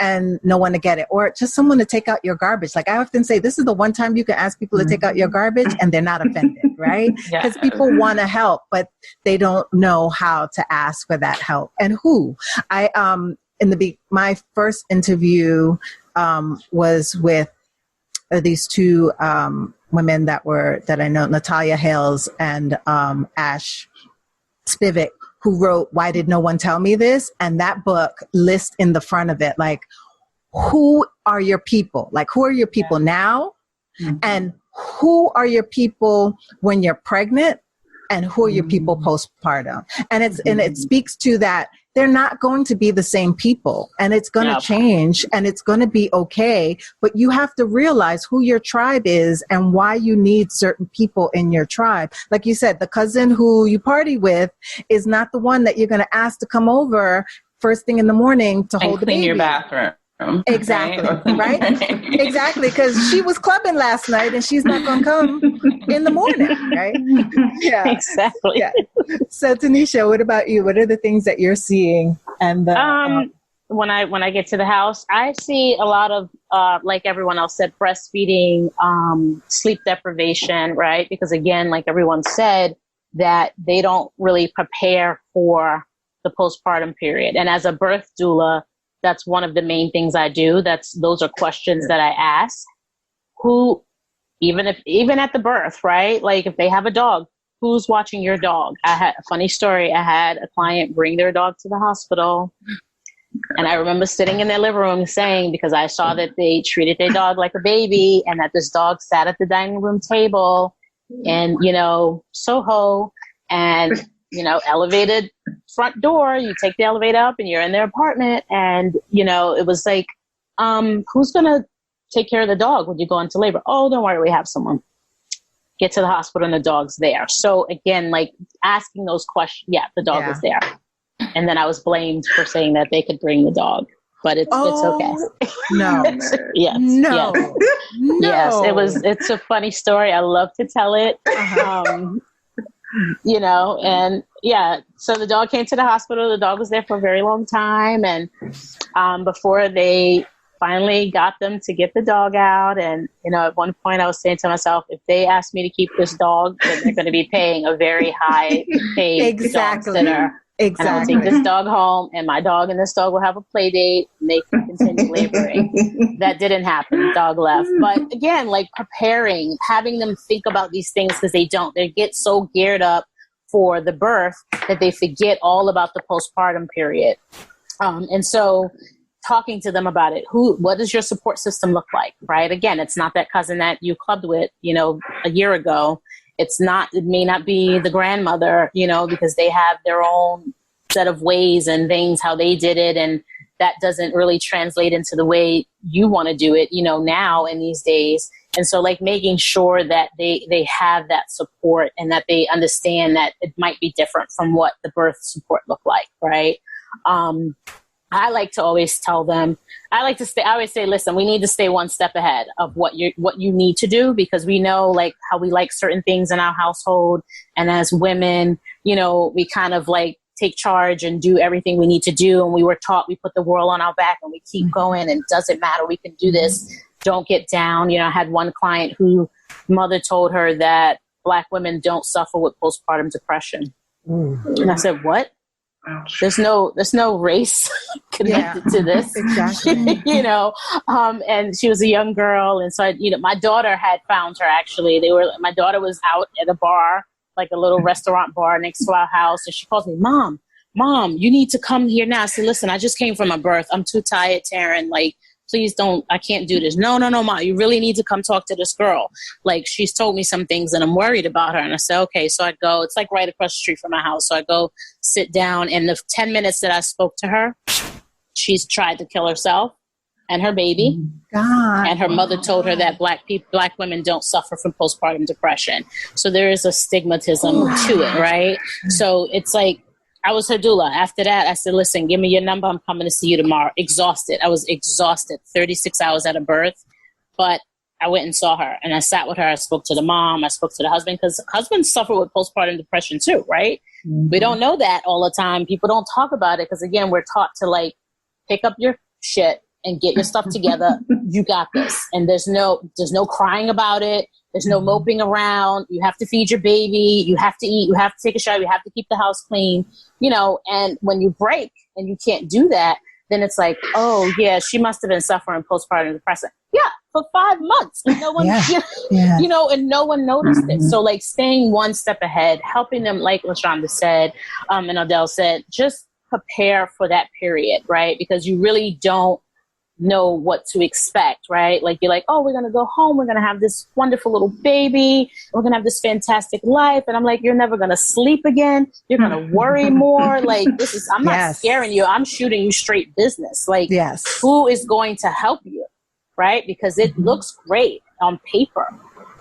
And no one to get it. Or just someone to take out your garbage. Like I often say, this is the one time you can ask people to take out your garbage and they're not offended, right? Because people want to help, but they don't know how to ask for that help. And who? My first interview was with these two women that I know, Natalia Hales and Ash Spivak, who wrote Why Did No One Tell Me This? And that book lists in the front of it, like, who are your people? Like, who are your people now? Mm-hmm. And who are your people when you're pregnant? And who are your people postpartum? And it speaks to that they're not going to be the same people, and it's going to change, and it's going to be okay. But you have to realize who your tribe is and why you need certain people in your tribe. Like you said, the cousin who you party with is not the one that you're going to ask to come over first thing in the morning to hold the baby. Clean your bathroom. Exactly. Right? Exactly. Because she was clubbing last night and she's not going to come in the morning. Right? Yeah. Exactly. Yeah. So Tanisha, what about you? What are the things that you're seeing? And when I get to the house, I see a lot of, like everyone else said, breastfeeding, sleep deprivation, right? Because again, like everyone said, that they don't really prepare for the postpartum period. And as a birth doula, that's one of the main things I do. Those are questions that I ask. Who, even at the birth, right? Like if they have a dog, who's watching your dog? I had a funny story. I had a client bring their dog to the hospital. And I remember sitting in their living room saying, because I saw that they treated their dog like a baby and that this dog sat at the dining room table and, Soho and, elevated front door, you take the elevator up and you're in their apartment. And, it was like, who's going to take care of the dog when you go into labor? Oh, don't worry, we have someone. Get to the hospital and the dog's there. So again, like asking those questions. Yeah, the dog was there. And then I was blamed for saying that they could bring the dog, but it's okay. No. Yes. No. No. Yes. It's a funny story. I love to tell it. So the dog came to the hospital. The dog was there for a very long time. And before they finally got them to get the dog out. And, at one point I was saying to myself, if they ask me to keep this dog, then they're going to be paying a very high paid dog sitter. Exactly. And I'll take this dog home and my dog and this dog will have a play date and they can continue laboring. That didn't happen. The dog left. But again, like preparing, having them think about these things because they get so geared up for the birth that they forget all about the postpartum period. And so talking to them about it, what does your support system look like, right? Again, it's not that cousin that you clubbed with, a year ago. It may not be the grandmother, because they have their own set of ways and things, how they did it. And that doesn't really translate into the way you want to do it, now in these days. And so like making sure that they have that support and that they understand that it might be different from what the birth support looked like. Right. I like to always tell them, I always say, listen, we need to stay one step ahead of what you need to do, because we know like how we like certain things in our household. And as women, we kind of like take charge and do everything we need to do. And we were taught, we put the world on our back and we keep going and it doesn't matter. We can do this. Don't get down. I had one client who mother told her that Black women don't suffer with postpartum depression. And I said, what? There's no race connected to this, exactly. And she was a young girl. And so, my daughter had found her actually. My daughter was out at a bar, like a little restaurant bar next to our house. And she calls me, Mom, you need to come here now. I said, listen, I just came from a birth. I'm too tired, Taryn. Like, please don't, I can't do this. No, Ma, you really need to come talk to this girl. Like, she's told me some things and I'm worried about her. And I said, okay. So I go, it's like right across the street from my house. So I go sit down, and the 10 minutes that I spoke to her, she's tried to kill herself and her baby. God. And her mother told her that black women don't suffer from postpartum depression. So there is a stigmatism to it, right? So it's like, I was her doula. After that, I said, listen, give me your number. I'm coming to see you tomorrow. Exhausted. I was exhausted, 36 hours at a birth. But I went and saw her, and I sat with her. I spoke to the mom. I spoke to the husband, because husbands suffer with postpartum depression too, right? Mm-hmm. We don't know that all the time. People don't talk about it because, again, we're taught to, like, pick up your shit and get your stuff together. You got this. And there's no crying about it. There's no moping around. You have to feed your baby. You have to eat. You have to take a shower. You have to keep the house clean, and when you break and you can't do that, then it's like, oh yeah, she must have been suffering postpartum depression. Yeah, for 5 months. And no one, and no one noticed it. So, like, staying one step ahead, helping them, like LaShanda said, and Audelle said, just prepare for that period, right? Because you really don't know what to expect, right? Like, you're like, oh, we're going to go home. We're going to have this wonderful little baby. We're going to have this fantastic life. And I'm like, you're never going to sleep again. You're going to worry more. Like, I'm not scaring you. I'm shooting you straight business. Like, who is going to help you? Right? Because it looks great on paper,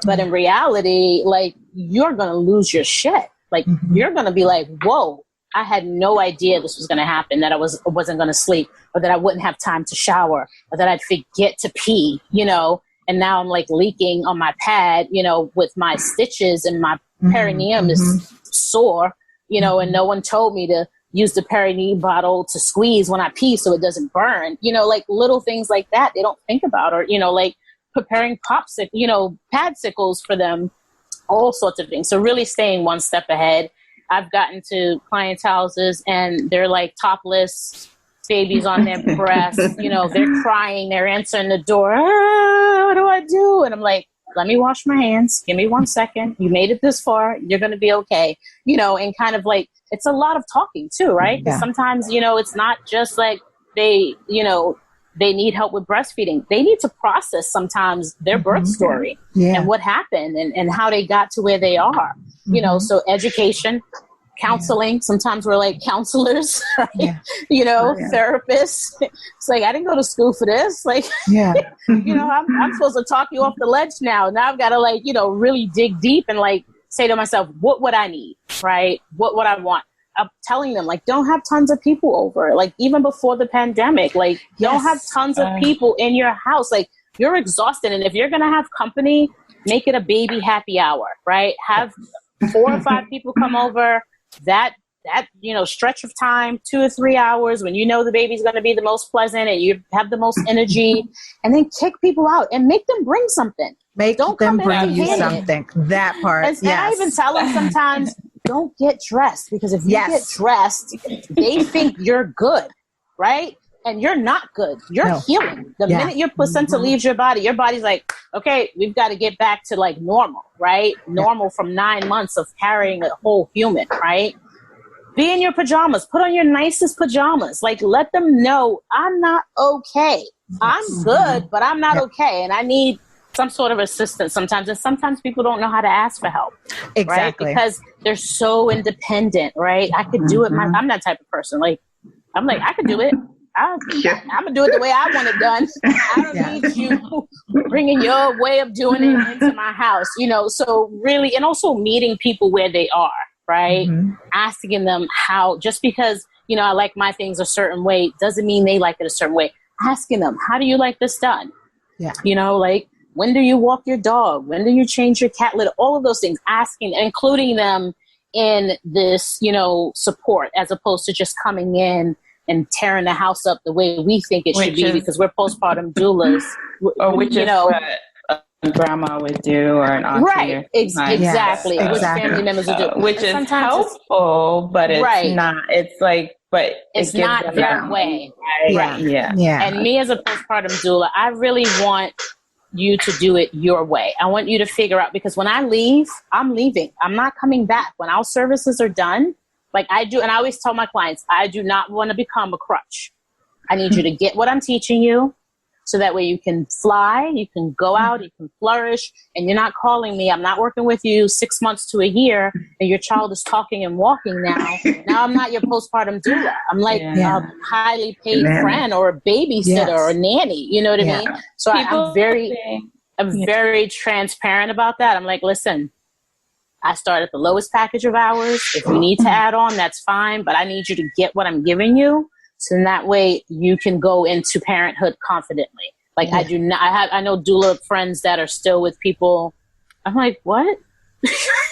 but in reality, like, you're going to lose your shit. Like, you're going to be like, whoa, I had no idea this was going to happen, that I wasn't going to sleep, or that I wouldn't have time to shower, or that I'd forget to pee, and now I'm like leaking on my pad, with my stitches, and my perineum is sore, and no one told me to use the perineum bottle to squeeze when I pee so it doesn't burn, like little things like that they don't think about, or, like preparing padsicles for them, all sorts of things. So really staying one step ahead. I've gotten to clients' houses and they're like topless, babies on their breasts, they're crying, they're answering the door. What do I do? And I'm like, let me wash my hands. Give me 1 second. You made it this far. You're going to be okay. And kind of like, it's a lot of talking too, right? Because sometimes, it's not just like they need help with breastfeeding. They need to process sometimes their birth story and what happened and how they got to where they are. So education, counseling. Sometimes we're like counselors, right? Therapists. It's like, I didn't go to school for this. Like, I'm supposed to talk you off the ledge now. Now I've got to really dig deep and like say to myself, what would I need, right? What would I want? I'm telling them, like, don't have tons of people over. Like, even before the pandemic, like, don't have tons of people in your house. Like, you're exhausted. And if you're going to have company, make it a baby happy hour, right? Have 4 or 5 people come over. That stretch of time, 2 or 3 hours, when the baby's going to be the most pleasant and you have the most energy, and then kick people out and make them bring something. Don't them bring you something. That part. And I even tell them sometimes, don't get dressed, because if you get dressed, they think you're good, right? And you're not good. You're healing. The minute your placenta leaves your body's like, okay, we've got to get back to like normal, right? Normal from 9 months of carrying a whole human, right? Be in your pajamas. Put on your nicest pajamas. Like, let them know I'm not okay. I'm good, but I'm not okay. And I need some sort of assistance sometimes. And sometimes people don't know how to ask for help. Exactly. Right? Because they're so independent, right? I could do it. I'm that type of person. Like, I'm like, I could do it. I'm going to do it the way I want it done. I don't need you bringing your way of doing it into my house, So really, and also meeting people where they are, right? Asking them how, just because, I like my things a certain way doesn't mean they like it a certain way. Asking them, how do you like this done? Yeah. Like, when do you walk your dog? When do you change your cat litter? All of those things, asking, including them in this, support, as opposed to just coming in and tearing the house up the way we think it should be, because we're postpartum doulas. Or which is what a grandma would do, or an auntie. Right, exactly. What family members would do. Which is helpful, but it's not, it's like, but it's not their way. Right. Yeah. And me as a postpartum doula, I really want you to do it your way. I want you to figure out, because when I leave, I'm leaving. I'm not coming back. When our services are done, like I do, and I always tell my clients, I do not want to become a crutch. I need you to get what I'm teaching you, so that way you can fly, you can go out, you can flourish, and you're not calling me. I'm not working with you 6 months to a year, and your child is talking and walking now. Now I'm not your postpartum doula. I'm like a highly paid friend or a babysitter or a nanny. You know what I mean? So I'm very transparent about that. I'm like, listen, I start at the lowest package of hours. If you need to add on, that's fine, but I need you to get what I'm giving you. So in that way you can go into parenthood confidently. Like I do not, I know doula friends that are still with people. I'm like, what?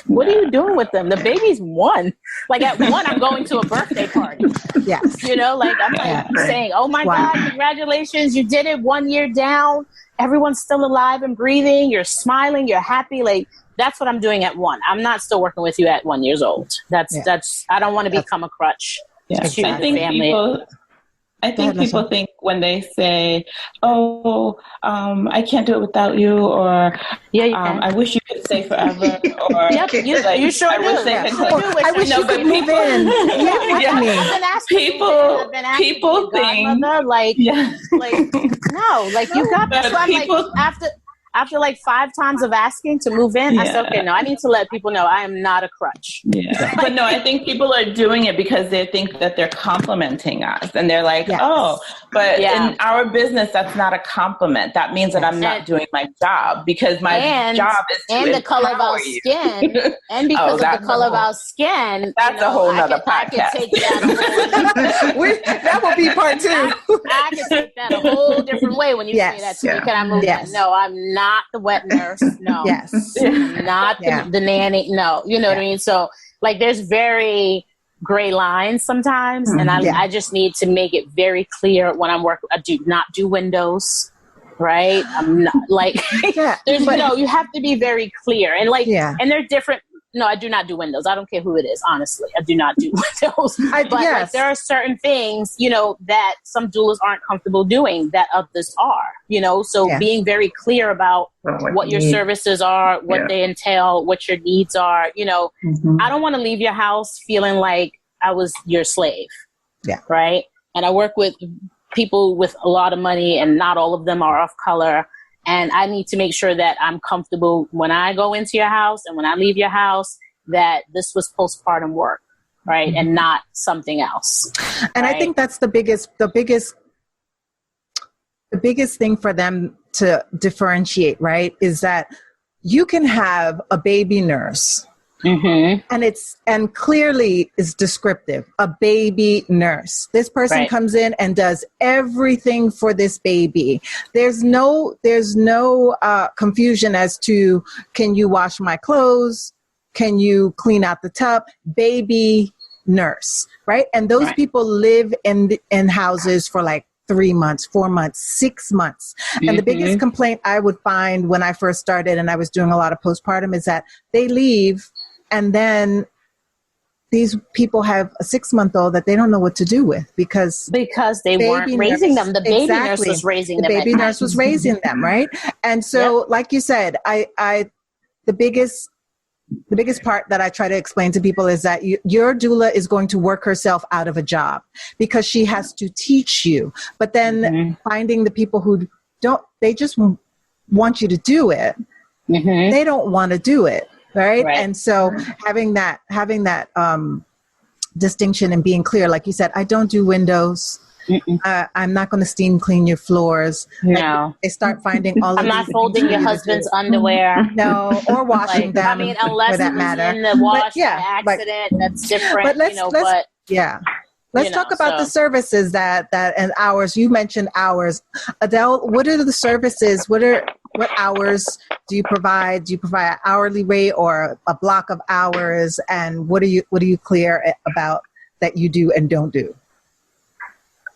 What are you doing with them? The baby's 1. Like at 1, I'm going to a birthday party. Yes. You know, like I'm like saying, oh my God, congratulations. You did it 1 year down. Everyone's still alive and breathing. You're smiling. You're happy. Like that's what I'm doing at 1. I'm not still working with you at 1 year old. That's, I don't want to become a crutch to the family. I think people think when they say, "Oh, I can't do it without you," or you can. "I wish you could stay forever," or you sure do. I wish you could move in. People think like no, like you got this. I'm like after like 5 times of asking to move in, I said, okay, no, I need to let people know I am not a crutch. Yeah. But no, I think people are doing it because they think that they're complimenting us. And they're like, but in our business, that's not a compliment. That means that I'm not doing my job because my job is to and the color of our skin. And because of the color of our skin. That's a whole nother podcast. I can take that that will be part 2. I can take that a whole different way when you say that to me. Can I move in? No, I'm not the wet nurse. No. Not the nanny. No. You know what I mean? So like there's very gray lines sometimes. And I just need to make it very clear when I'm working. I do not do windows. Right. I'm not like, you have to be very clear and like, and they're different. No, I do not do windows. I don't care who it is. Honestly, I do not do windows. But like, there are certain things, you know, that some doulas aren't comfortable doing that others are, you know, so being very clear about what your services are, what they entail, what your needs are, you know, I don't want to leave your house feeling like I was your slave. Yeah. Right. And I work with people with a lot of money and not all of them are of color. And I need to make sure that I'm comfortable when I go into your house and when I leave your house, that this was postpartum work, right? And not something else. And I think that's the biggest thing for them to differentiate, right? Is that you can have a baby nurse and clearly is descriptive, a baby nurse. This person comes in and does everything for this baby. There's no confusion as to, can you wash my clothes? Can you clean out the tub? Baby nurse, right? And those people live in houses for like 3 months, 4 months, 6 months. And the biggest complaint I would find when I first started and I was doing a lot of postpartum is that they leave. And then these people have a 6-month-old that they don't know what to do with because they weren't raising them. The baby nurse was raising them. The baby nurse was raising them, right? And so, like you said, the biggest part that I try to explain to people is that your doula is going to work herself out of a job because she has to teach you. But then finding the people who they just want you to do it. They don't want to do it. Right. And so having that distinction and being clear, like you said, I don't do windows. I'm not going to steam clean your floors. No. Like, they start finding all I'm not folding your husband's underwear. No, or washing them. I mean, unless it was in the wash by accident, that's different. Let's talk about the services that and hours. You mentioned hours. Audelle, what are the services? What hours do you provide? Do you provide an hourly rate or a block of hours? And what are you clear about that you do and don't do?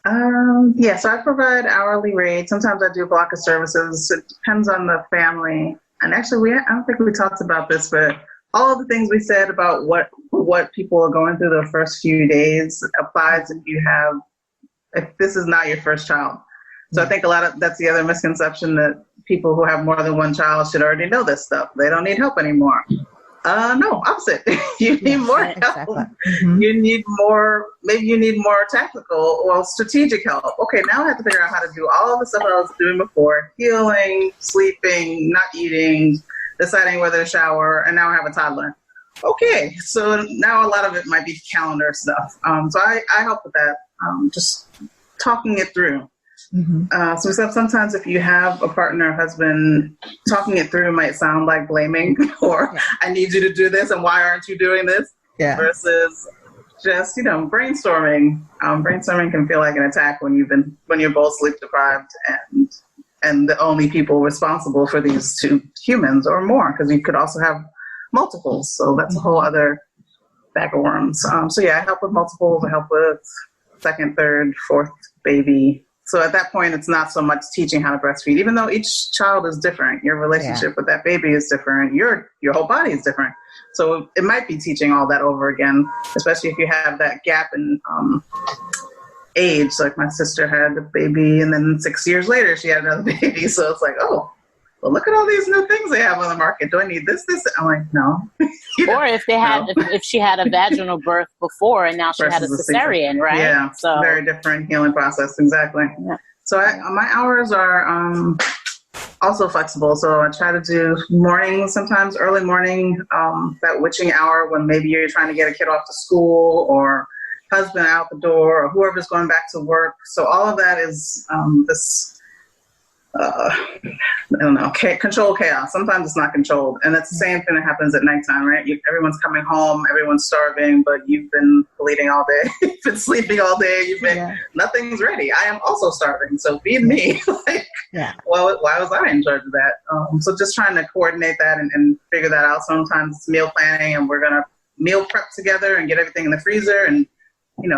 So I provide hourly rates. Sometimes I do a block of services. It depends on the family. And actually, I don't think we talked about this, but all of the things we said about what people are going through the first few days applies if this is not your first child. So I think that's the other misconception, that people who have more than one child should already know this stuff. They don't need help anymore. No, opposite. You need more help. Exactly. Mm-hmm. You need more, maybe you need more tactical or strategic help. Okay, now I have to figure out how to do all the stuff I was doing before: healing, sleeping, not eating, deciding whether to shower, and now I have a toddler. Okay, so now a lot of it might be calendar stuff. So I help with that, just talking it through. Mm-hmm. So sometimes if you have a partner or husband, talking it through might sound like blaming or I need you to do this and why aren't you doing this? Yeah. Versus just, brainstorming. Brainstorming can feel like an attack when you're both sleep deprived and the only people responsible for these two humans or more, because you could also have multiples. So that's a whole other bag of worms. So I help with multiples. I help with second, third, fourth baby. So at that point, it's not so much teaching how to breastfeed, even though each child is different. Your relationship with that baby is different. Your whole body is different. So it might be teaching all that over again, especially if you have that gap in age. Like my sister had a baby, and then 6 years later, she had another baby. So it's like, oh, well, look at all these new things they have on the market. Do I need this? I'm like, no. Or if if she had a vaginal birth before and now she had a cesarean, right? Yeah, so very different healing process. Exactly. Yeah. So my hours are also flexible. So I try to do morning, sometimes early morning, that witching hour when maybe you're trying to get a kid off to school or husband out the door or whoever's going back to work. So all of that is this. I don't know, control chaos. Sometimes it's not controlled. And it's the same thing that happens at nighttime, right? Everyone's coming home, everyone's starving, but you've been bleeding all day. You've been sleeping all day. Nothing's ready. I am also starving, so feed me. Well, why was I in charge of that? So just trying to coordinate that and figure that out. Sometimes it's meal planning and we're going to meal prep together and get everything in the freezer and,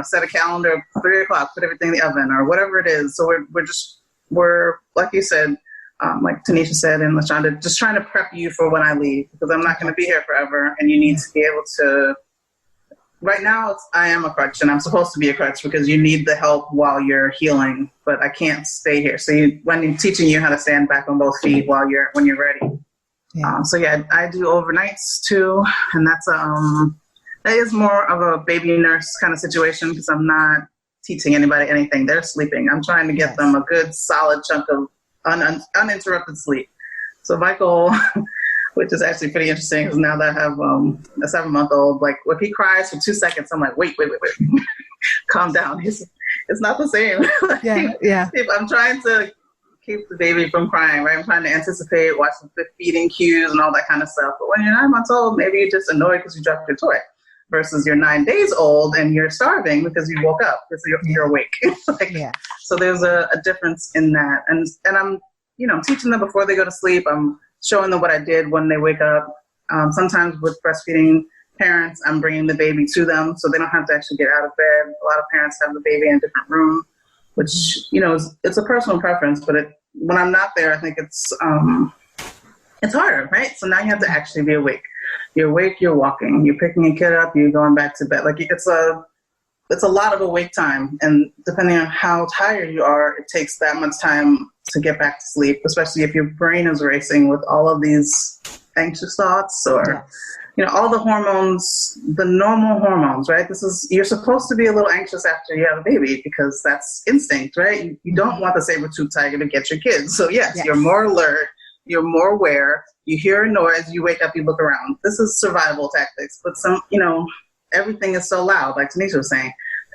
set a calendar, 3:00, put everything in the oven or whatever it is. So we're, like you said, like Tanisha said and LaShanda, just trying to prep you for when I leave, because I'm not going to be here forever, and you need to be able to. Right now, I am a crutch, and I'm supposed to be a crutch because you need the help while you're healing, but I can't stay here. So when I'm teaching you how to stand back on both feet when you're ready. Yeah. I do overnights too, and that is more of a baby nurse kind of situation because I'm not teaching anybody anything. They're sleeping. I'm trying to get them a good solid chunk of uninterrupted sleep. So my goal, which is actually pretty interesting, because now that I have a 7-month-old, like if he cries for 2 seconds, I'm like, wait, calm down. It's not the same. I'm trying to keep the baby from crying, right? I'm trying to anticipate, watch the feeding cues and all that kind of stuff. But when you're 9 months old, maybe you're just annoyed because you dropped your toy. Versus you're 9 days old and you're starving because you woke up because you're awake. So there's a difference in that. And I'm, teaching them before they go to sleep. I'm showing them what I did when they wake up. Sometimes with breastfeeding parents, I'm bringing the baby to them so they don't have to actually get out of bed. A lot of parents have the baby in a different room, which, it's a personal preference, but when I'm not there, I think it's harder, right? So now you have to actually be awake. You're awake, you're walking, you're picking a kid up, you're going back to bed. Like it's a lot of awake time. And depending on how tired you are, it takes that much time to get back to sleep, especially if your brain is racing with all of these anxious thoughts or, all the hormones, the normal hormones, right? You're supposed to be a little anxious after you have a baby because that's instinct, right? You don't want the saber-tooth tiger to get your kids. So yes, you're more alert, you're more aware. You hear a noise, you wake up, you look around. This is survival tactics. But everything is so loud, like Tanisha was saying.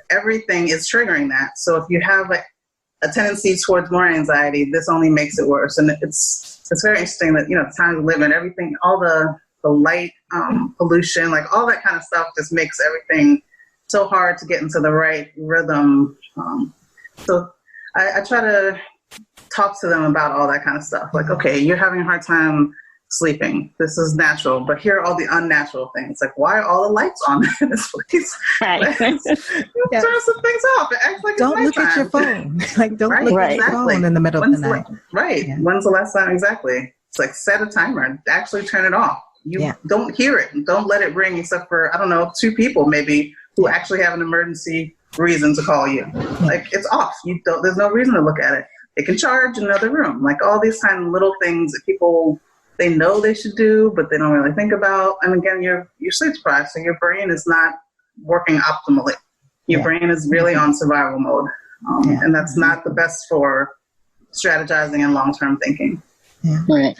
Everything is triggering that. So if you have a tendency towards more anxiety, this only makes it worse. And it's very interesting that, the time to live in, everything, all the light pollution, like all that kind of stuff just makes everything so hard to get into the right rhythm. So I try to talk to them about all that kind of stuff. Like, okay, you're having a hard time sleeping. This is natural, but here are all the unnatural things. Like, why are all the lights on in this place? Right. Turn some things off. It acts like don't look at your phone. Like, don't look at your phone in the middle of the night. Right. Yeah. When's the last time? Exactly. It's like set a timer. Actually turn it off. You don't hear it. Don't let it ring except for, I don't know, 2 people maybe who actually have an emergency reason to call you. Like, it's off. There's no reason to look at it. It can charge in another room. Like all these kind of little things that people they know they should do, but they don't really think about. And again, you're sleep deprived, so your brain is not working optimally. Your brain is really on survival mode. And that's not the best for strategizing and long-term thinking. Yeah. Right.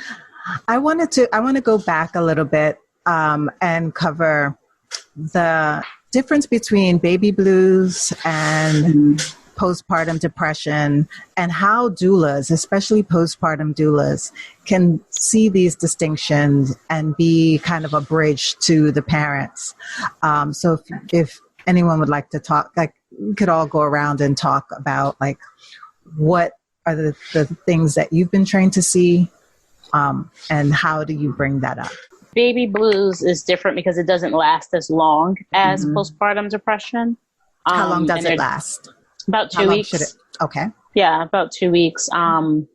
I want to go back a little bit and cover the difference between baby blues and postpartum depression, and how doulas, especially postpartum doulas, can see these distinctions and be kind of a bridge to the parents. So if anyone would like to talk, like, we could all go around and talk about, like, what are the things that you've been trained to see, and how do you bring that up? Baby blues is different because it doesn't last as long as postpartum depression. How long does it last? About 2 weeks. Okay. Yeah, about 2 weeks. And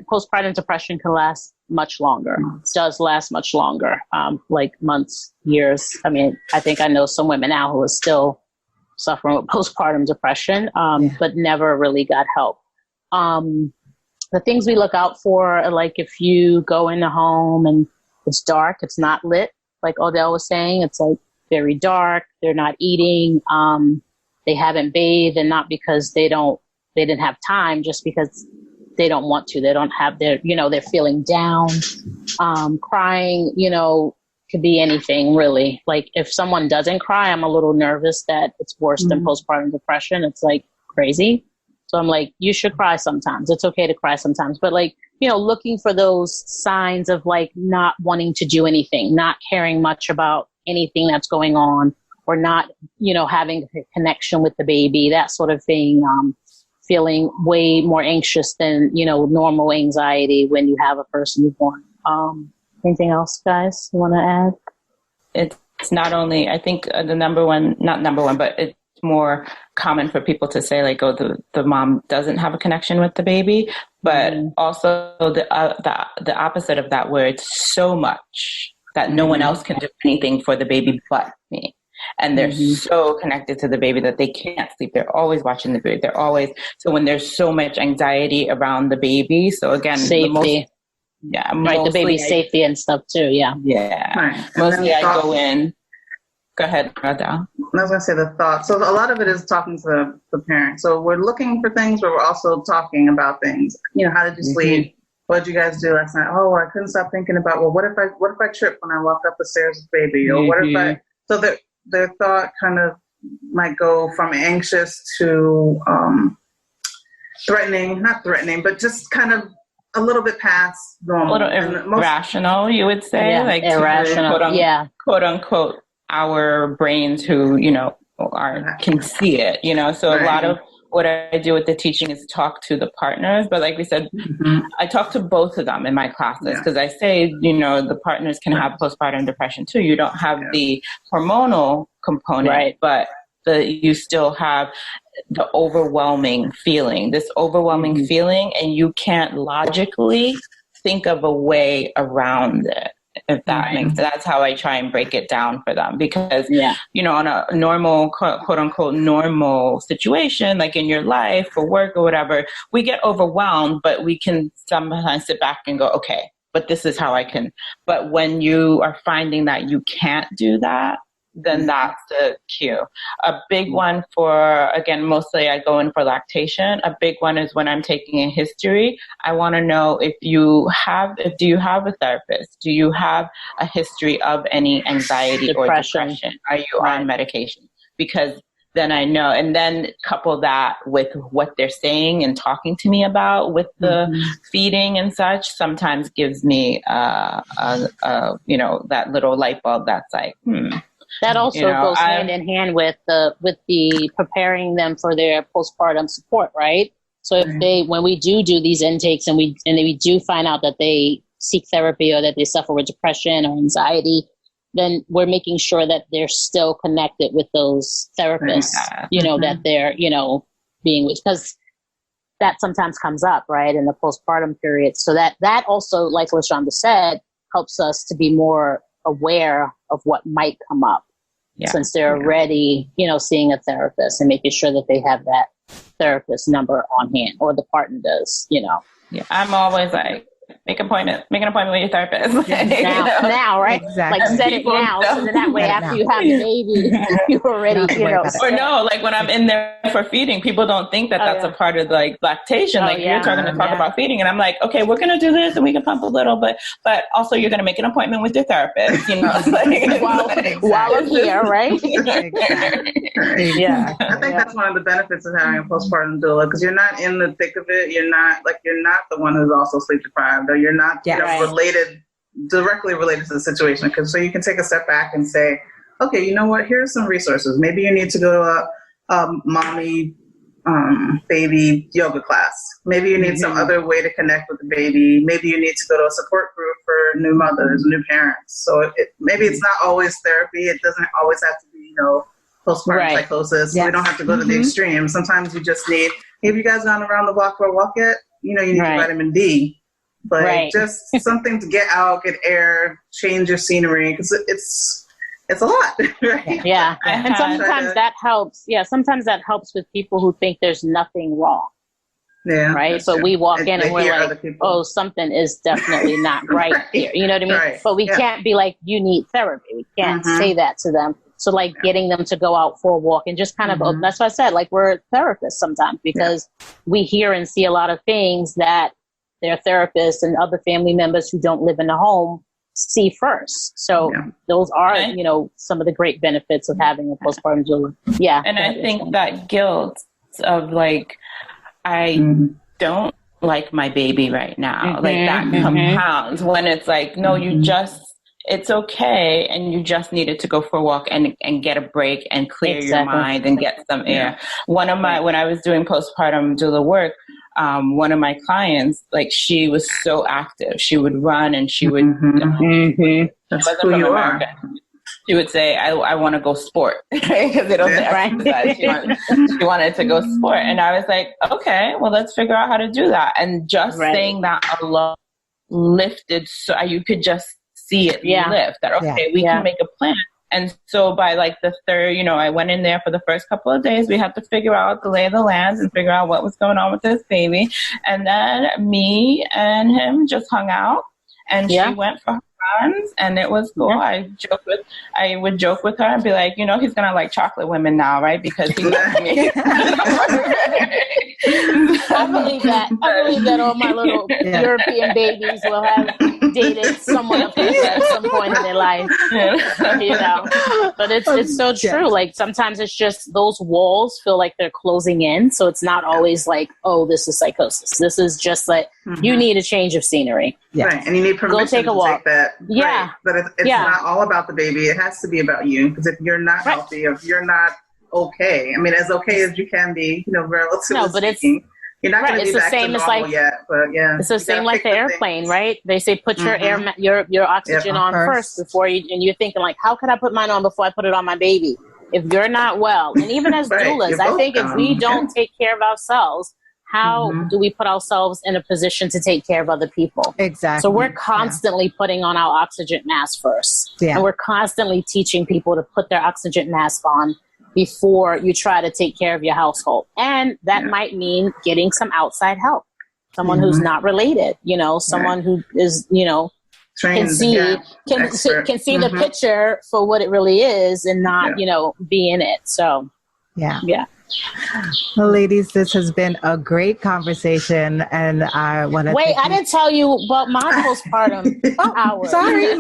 postpartum depression can last much longer. It does last much longer, like months, years. I mean, I think I know some women now who are still suffering with postpartum depression, but never really got help. The things we look out for are, like, if you go in the home and it's dark, it's not lit, like Audelle was saying, it's like very dark, they're not eating, they haven't bathed, and not because they didn't have time, just because they don't want to. They don't have their, they're feeling down, crying, could be anything really. Like, if someone doesn't cry, I'm a little nervous that it's worse than postpartum depression. It's like crazy. So I'm like, you should cry sometimes. It's okay to cry sometimes. But, like, looking for those signs of, like, not wanting to do anything, not caring much about anything that's going on, or not, having a connection with the baby, that sort of thing. Feeling way more anxious than, normal anxiety when you have a first newborn. Anything else, guys, you want to add? It's not only, I think not number one, but it's more common for people to say, like, oh, the mom doesn't have a connection with the baby, but also the opposite of that, where it's so much that no one else can do anything for the baby but me. And they're so connected to the baby that they can't sleep. They're always watching the baby. So when there's so much anxiety around the baby, so again, safety. The baby's safety and stuff too. Yeah. Right. Mostly I go in. Go ahead, Audelle. I was going to say the thought. So a lot of it is talking to the parent. So we're looking for things, but we're also talking about things. How did you sleep? What did you guys do last night? Oh, I couldn't stop thinking about, well, what if I trip when I walk up the stairs with baby? Or what if I, so their thought kind of might go from anxious to not threatening, but just kind of a little bit past normal. A little irrational, you would say? Yeah, like irrational, quote unquote, our brains who, can see it, So a lot of what I do with the teaching is talk to the partners. But like we said, I talk to both of them in my classes, because I say, the partners can have postpartum depression too. You don't have the hormonal component, but you still have the overwhelming feeling, and you can't logically think of a way around it. If that makes sense. That's how I try and break it down for them, because, on a normal, quote unquote, normal situation, like in your life or work or whatever, we get overwhelmed, but we can sometimes sit back and go, okay, but this is how I can. But when you are finding that you can't do that, then that's the cue. A big one for, again, mostly I go in for lactation. A big one is when I'm taking a history. I want to know do you have a therapist? Do you have a history of any anxiety or depression? Are you on medication? Because then I know, and then couple that with what they're saying and talking to me about with the feeding and such, sometimes gives me, that little light bulb that's like, That also goes hand in hand with the preparing them for their postpartum support, right? So when we do these intakes and we do find out that they seek therapy or that they suffer with depression or anxiety, then we're making sure that they're still connected with those therapists, that they're, being with, because that sometimes comes up, right, in the postpartum period. So that also, like LaShanda said, helps us to be more aware of what might come up, since they're already, seeing a therapist, and making sure that they have that therapist number on hand, or the partner does, Yeah, I'm always like, make an appointment with your therapist. Now, right? Exactly. Like set it now, so that way after you have the baby, you already, Or no, like when I'm in there for feeding, people don't think that that's a part of like lactation. You're going to talk about feeding, and I'm like, okay, we're going to do this, and we can pump a little, but also you're going to make an appointment with your therapist, while I'm here, right? Exactly. Yeah. I think that's one of the benefits of having a postpartum doula, because you're not in the thick of it. You're not the one who's also sleep deprived, or you're not directly related to the situation. So you can take a step back and say, okay, you know what? Here's some resources. Maybe you need to go to a mommy baby yoga class. Maybe you need some other way to connect with the baby. Maybe you need to go to a support group for new mothers, new parents. So maybe it's not always therapy. It doesn't always have to be, postpartum psychosis. Yes. We don't have to go to the extreme. Sometimes you just need, have you guys gone around the block for a walk yet? You need vitamin D. But just something to get out, get air, change your scenery, because it's a lot, right? Yeah. And sometimes that helps. Yeah, sometimes that helps with people who think there's nothing wrong. Yeah. Right? But we walk in and we're like, oh, something is definitely not right here. You know what I mean? Right. But we can't be like, you need therapy. We can't say that to them. So getting them to go out for a walk and just kind of, that's what I said, we're therapists sometimes, because we hear and see a lot of things that their therapists and other family members who don't live in the home see first. So those are, some of the great benefits of having a postpartum doula. Yeah. And I think that guilt of I don't like my baby right now, that compounds when it's no, you just, it's okay, and you just needed to go for a walk and get a break and clear your mind and get some air. When I was doing postpartum doula work, one of my clients, she was so active. She would run and she would, That's who you are. She would say, I want to go sport, because they don't say exercise. She wanted to go sport. And I was like, okay, well, let's figure out how to do that. And just saying that alone lifted, so you could just see it lift, that, okay, we can make a plan. And so by the third, I went in there for the first couple of days. We had to figure out the lay of the lands and figure out what was going on with this baby. And then me and him just hung out, and she went for her runs, and it was cool. I would joke with her and be like, he's going to like chocolate women now, right? Because he loves me. I believe that all my little European babies will have dated someone of his at some point in their life. But it's so true. Sometimes it's just those walls feel like they're closing in. So it's not always oh, this is psychosis. This is just you need a change of scenery. Right. And you need permission go take a walk. Take that. Yeah. Right. But it's not all about the baby. It has to be about you. Because if you're not healthy, if you're not okay, as okay as you can be, relatively speaking, you're not going to be back to normal yet. But it's the same like the airplane, right? They say put your your oxygen on first before you, and you're thinking how could I put mine on before I put it on my baby? If you're not well, and even as doulas, I think if we don't take care of ourselves, how do we put ourselves in a position to take care of other people? Exactly. So we're constantly putting on our oxygen mask first. Yeah. And we're constantly teaching people to put their oxygen mask on before you try to take care of your household. And that might mean getting some outside help. Someone who's not related, someone who is, can see the picture for what it really is and not, be in it. So, yeah. Well, ladies, this has been a great conversation, and I want to I didn't tell you about my postpartum hours. Sorry.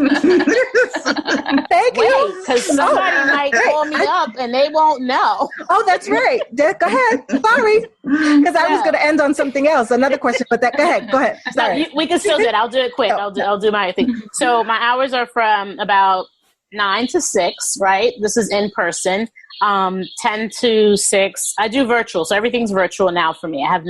Thank you. Because somebody might call me up and they won't know. Oh, that's right. Go ahead. Sorry, because I was going to end on something else, another question, but go ahead. Sorry. No, we can still do it. I'll do it quick. I'll do my thing. So my hours are from about 9 to 6, right? This is in person. 10 to 6. I do virtual, so everything's virtual now for me. I've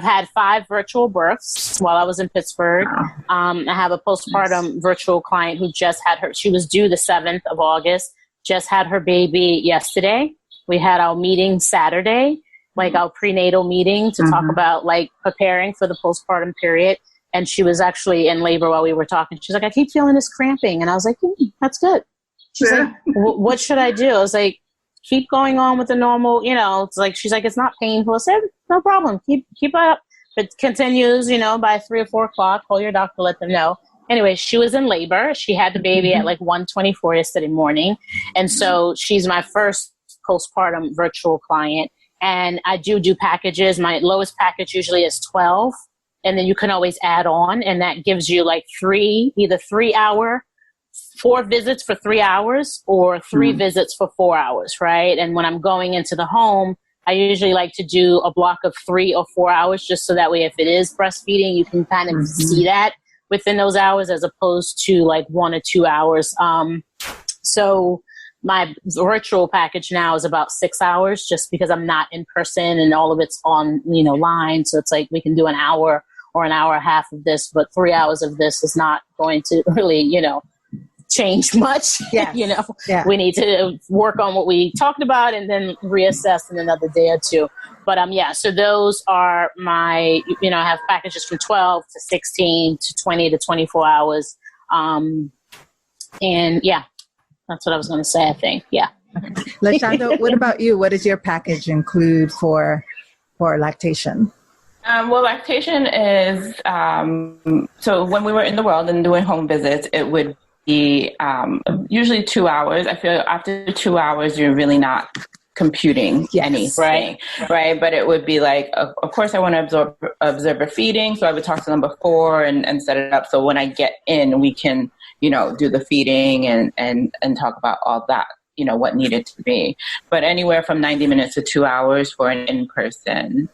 had 5 virtual births while I was in Pittsburgh. I have a postpartum virtual client who just had she was due the 7th of August, just had her baby yesterday. We had our meeting Saturday, our prenatal meeting to talk about preparing for the postpartum period. And she was actually in labor while we were talking. She's like, I keep feeling this cramping. And I was like, that's good. She's like, what should I do? I was like, keep going on with the normal, it's she's like, it's not painful. I said, no problem. Keep up. If it continues, by 3 or 4 o'clock, call your doctor, let them know. Anyway, she was in labor. She had the baby at like 1:24 yesterday morning. And so she's my first postpartum virtual client. And I do packages. My lowest package usually is 12. And then you can always add on. And that gives you like 4 visits for 3 hours or 3 visits for 4 hours, right? And when I'm going into the home, I usually like to do a block of 3 or 4 hours, just so that way if it is breastfeeding, you can kind of see that within those hours as opposed to like 1 or 2 hours. So my virtual package now is about 6 hours, just because I'm not in person and all of it's on, line. So it's like we can do an hour or an hour and a half of this, but 3 hours of this is not going to really, change much. Yes. We need to work on what we talked about and then reassess in another day or two. But so those are my, I have packages from 12 to 16 to 20 to 24 hours. And that's what I was going to say, I think. Yeah. LaShanda, what about you? What does your package include for lactation? Well, lactation is, so when we were in the world and doing home visits, it would be usually 2 hours. I feel after 2 hours, you're really not computing anything, right? But it would be like, of course, I want to observe a feeding, so I would talk to them before and set it up. So when I get in, we can, do the feeding and talk about all that, what needed to be. But anywhere from 90 minutes to 2 hours for an in-person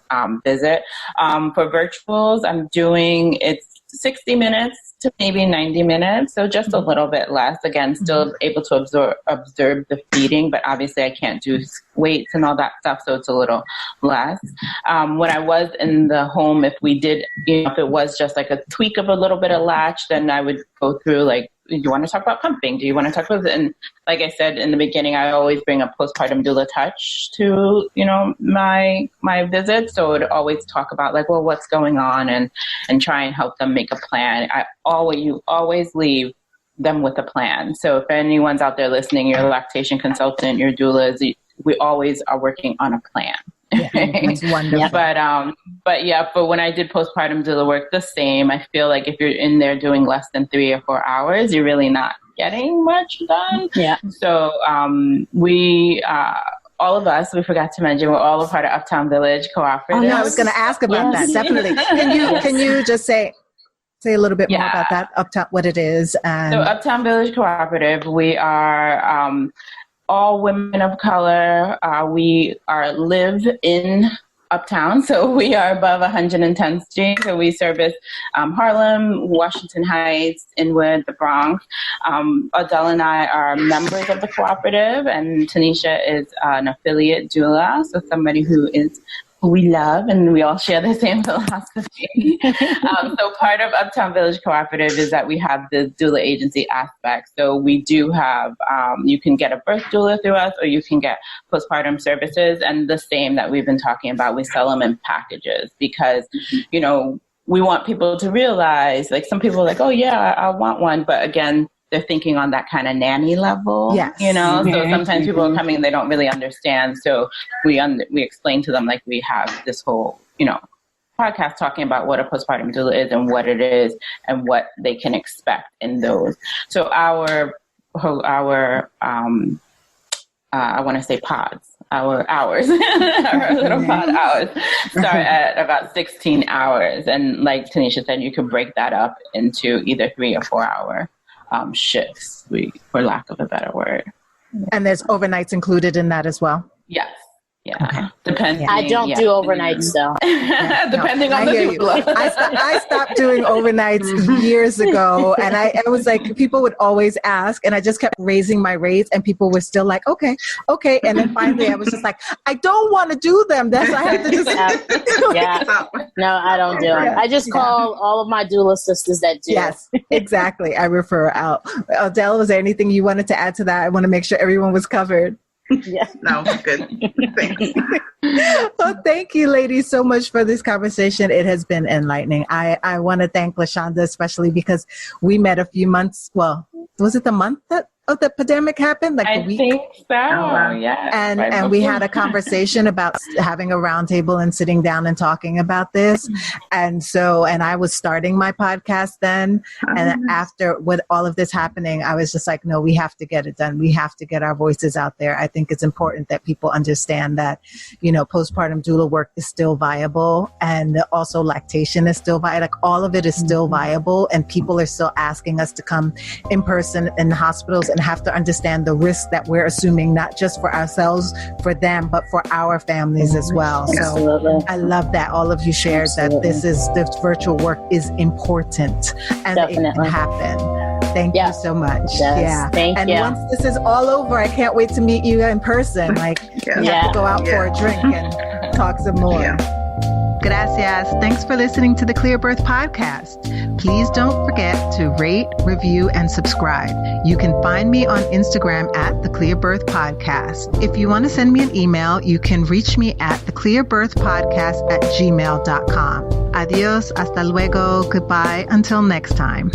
visit. For virtuals, I'm doing it's 60 minutes to maybe 90 minutes. So just a little bit less. Again, still able to observe the feeding, but obviously I can't do weights and all that stuff. So it's a little less. When I was in the home, if we did, if it was just like a tweak of a little bit of latch, then I would go through like, do you want to talk about pumping? Do you want to talk about it? And like I said in the beginning, I always bring a postpartum doula touch to, my visits. So I would always talk about like, well, what's going on and try and help them make a plan. You always leave them with a plan. So if anyone's out there listening, you're a lactation consultant, your doulas, we always are working on a plan. That's wonderful. But when I did postpartum doula work, the same. I feel like if you're in there doing less than 3 or 4 hours, you're really not getting much done. Yeah. So we all of us, we forgot to mention, we're all a part of Uptown Village Cooperative. Oh, no, I was going to ask about that. Definitely. Can you just say a little bit more about that, Uptown, what it is? And... So Uptown Village Cooperative, we are all women of color. We live in Uptown, so we are above 110th Street. So we service Harlem, Washington Heights, Inwood, the Bronx. Audelle and I are members of the cooperative, and Tanisha is an affiliate doula, so somebody who we love, and we all share the same philosophy. So part of Uptown Village Cooperative is that we have the doula agency aspect. So we do have, you can get a birth doula through us, or you can get postpartum services, and the same that we've been talking about, we sell them in packages because, we want people to realize, like some people are like, oh yeah, I want one. But again, they're thinking on that kind of nanny level, so sometimes people are coming and they don't really understand. So we explain to them, like we have this whole, podcast talking about what a postpartum doula is and what it is and what they can expect in those. So our I want to say pods, our hours, our little pod hours start at about 16 hours. And like Tanisha said, you could break that up into either 3 or 4 hour shifts, for lack of a better word. And there's overnights included in that as well? Yes. Yeah. Okay. Depending. I don't do overnights though. Depending on the doula. I stopped doing overnights years ago, and I was like, people would always ask, and I just kept raising my rates, and people were still like, okay. And then finally I was just like, I don't want to do them. That's I have to just No, I don't do them. I just call all of my doula sisters that do. Yes, exactly. I refer out. Audelle, was there anything you wanted to add to that? I want to make sure everyone was covered. Yeah. No, good. Thanks. Well, thank you, ladies, so much for this conversation. It has been enlightening. I want to thank LaShanda especially because we met a few months. Well, was it the month that the pandemic happened? Like I the week? think so. Yeah. And we had a conversation about having a roundtable and sitting down and talking about this. And I was starting my podcast then. And after with all of this happening, I was just like, no, we have to get it done. We have to get our voices out there. I think it's important that people understand that, postpartum doula work is still viable, and also lactation is still viable. Like all of it is still viable, and people are still asking us to come in person in the hospitals and have to understand the risk that we're assuming, not just for ourselves, for them, but for our families as well. Absolutely. So I love that all of you shared that this virtual work is important and Definitely. it can happen. Thank you so much. Yes, yeah. Thank you. And once this is all over, I can't wait to meet you in person. Like we have to go out for a drink and talk some more. Gracias. Thanks for listening to the Clearbirth Podcast. Please don't forget to rate, review, and subscribe. You can find me on Instagram at the Clearbirth Podcast. If you want to send me an email, you can reach me at theclearbirthpodcast@gmail.com. Adios, hasta luego, goodbye, until next time.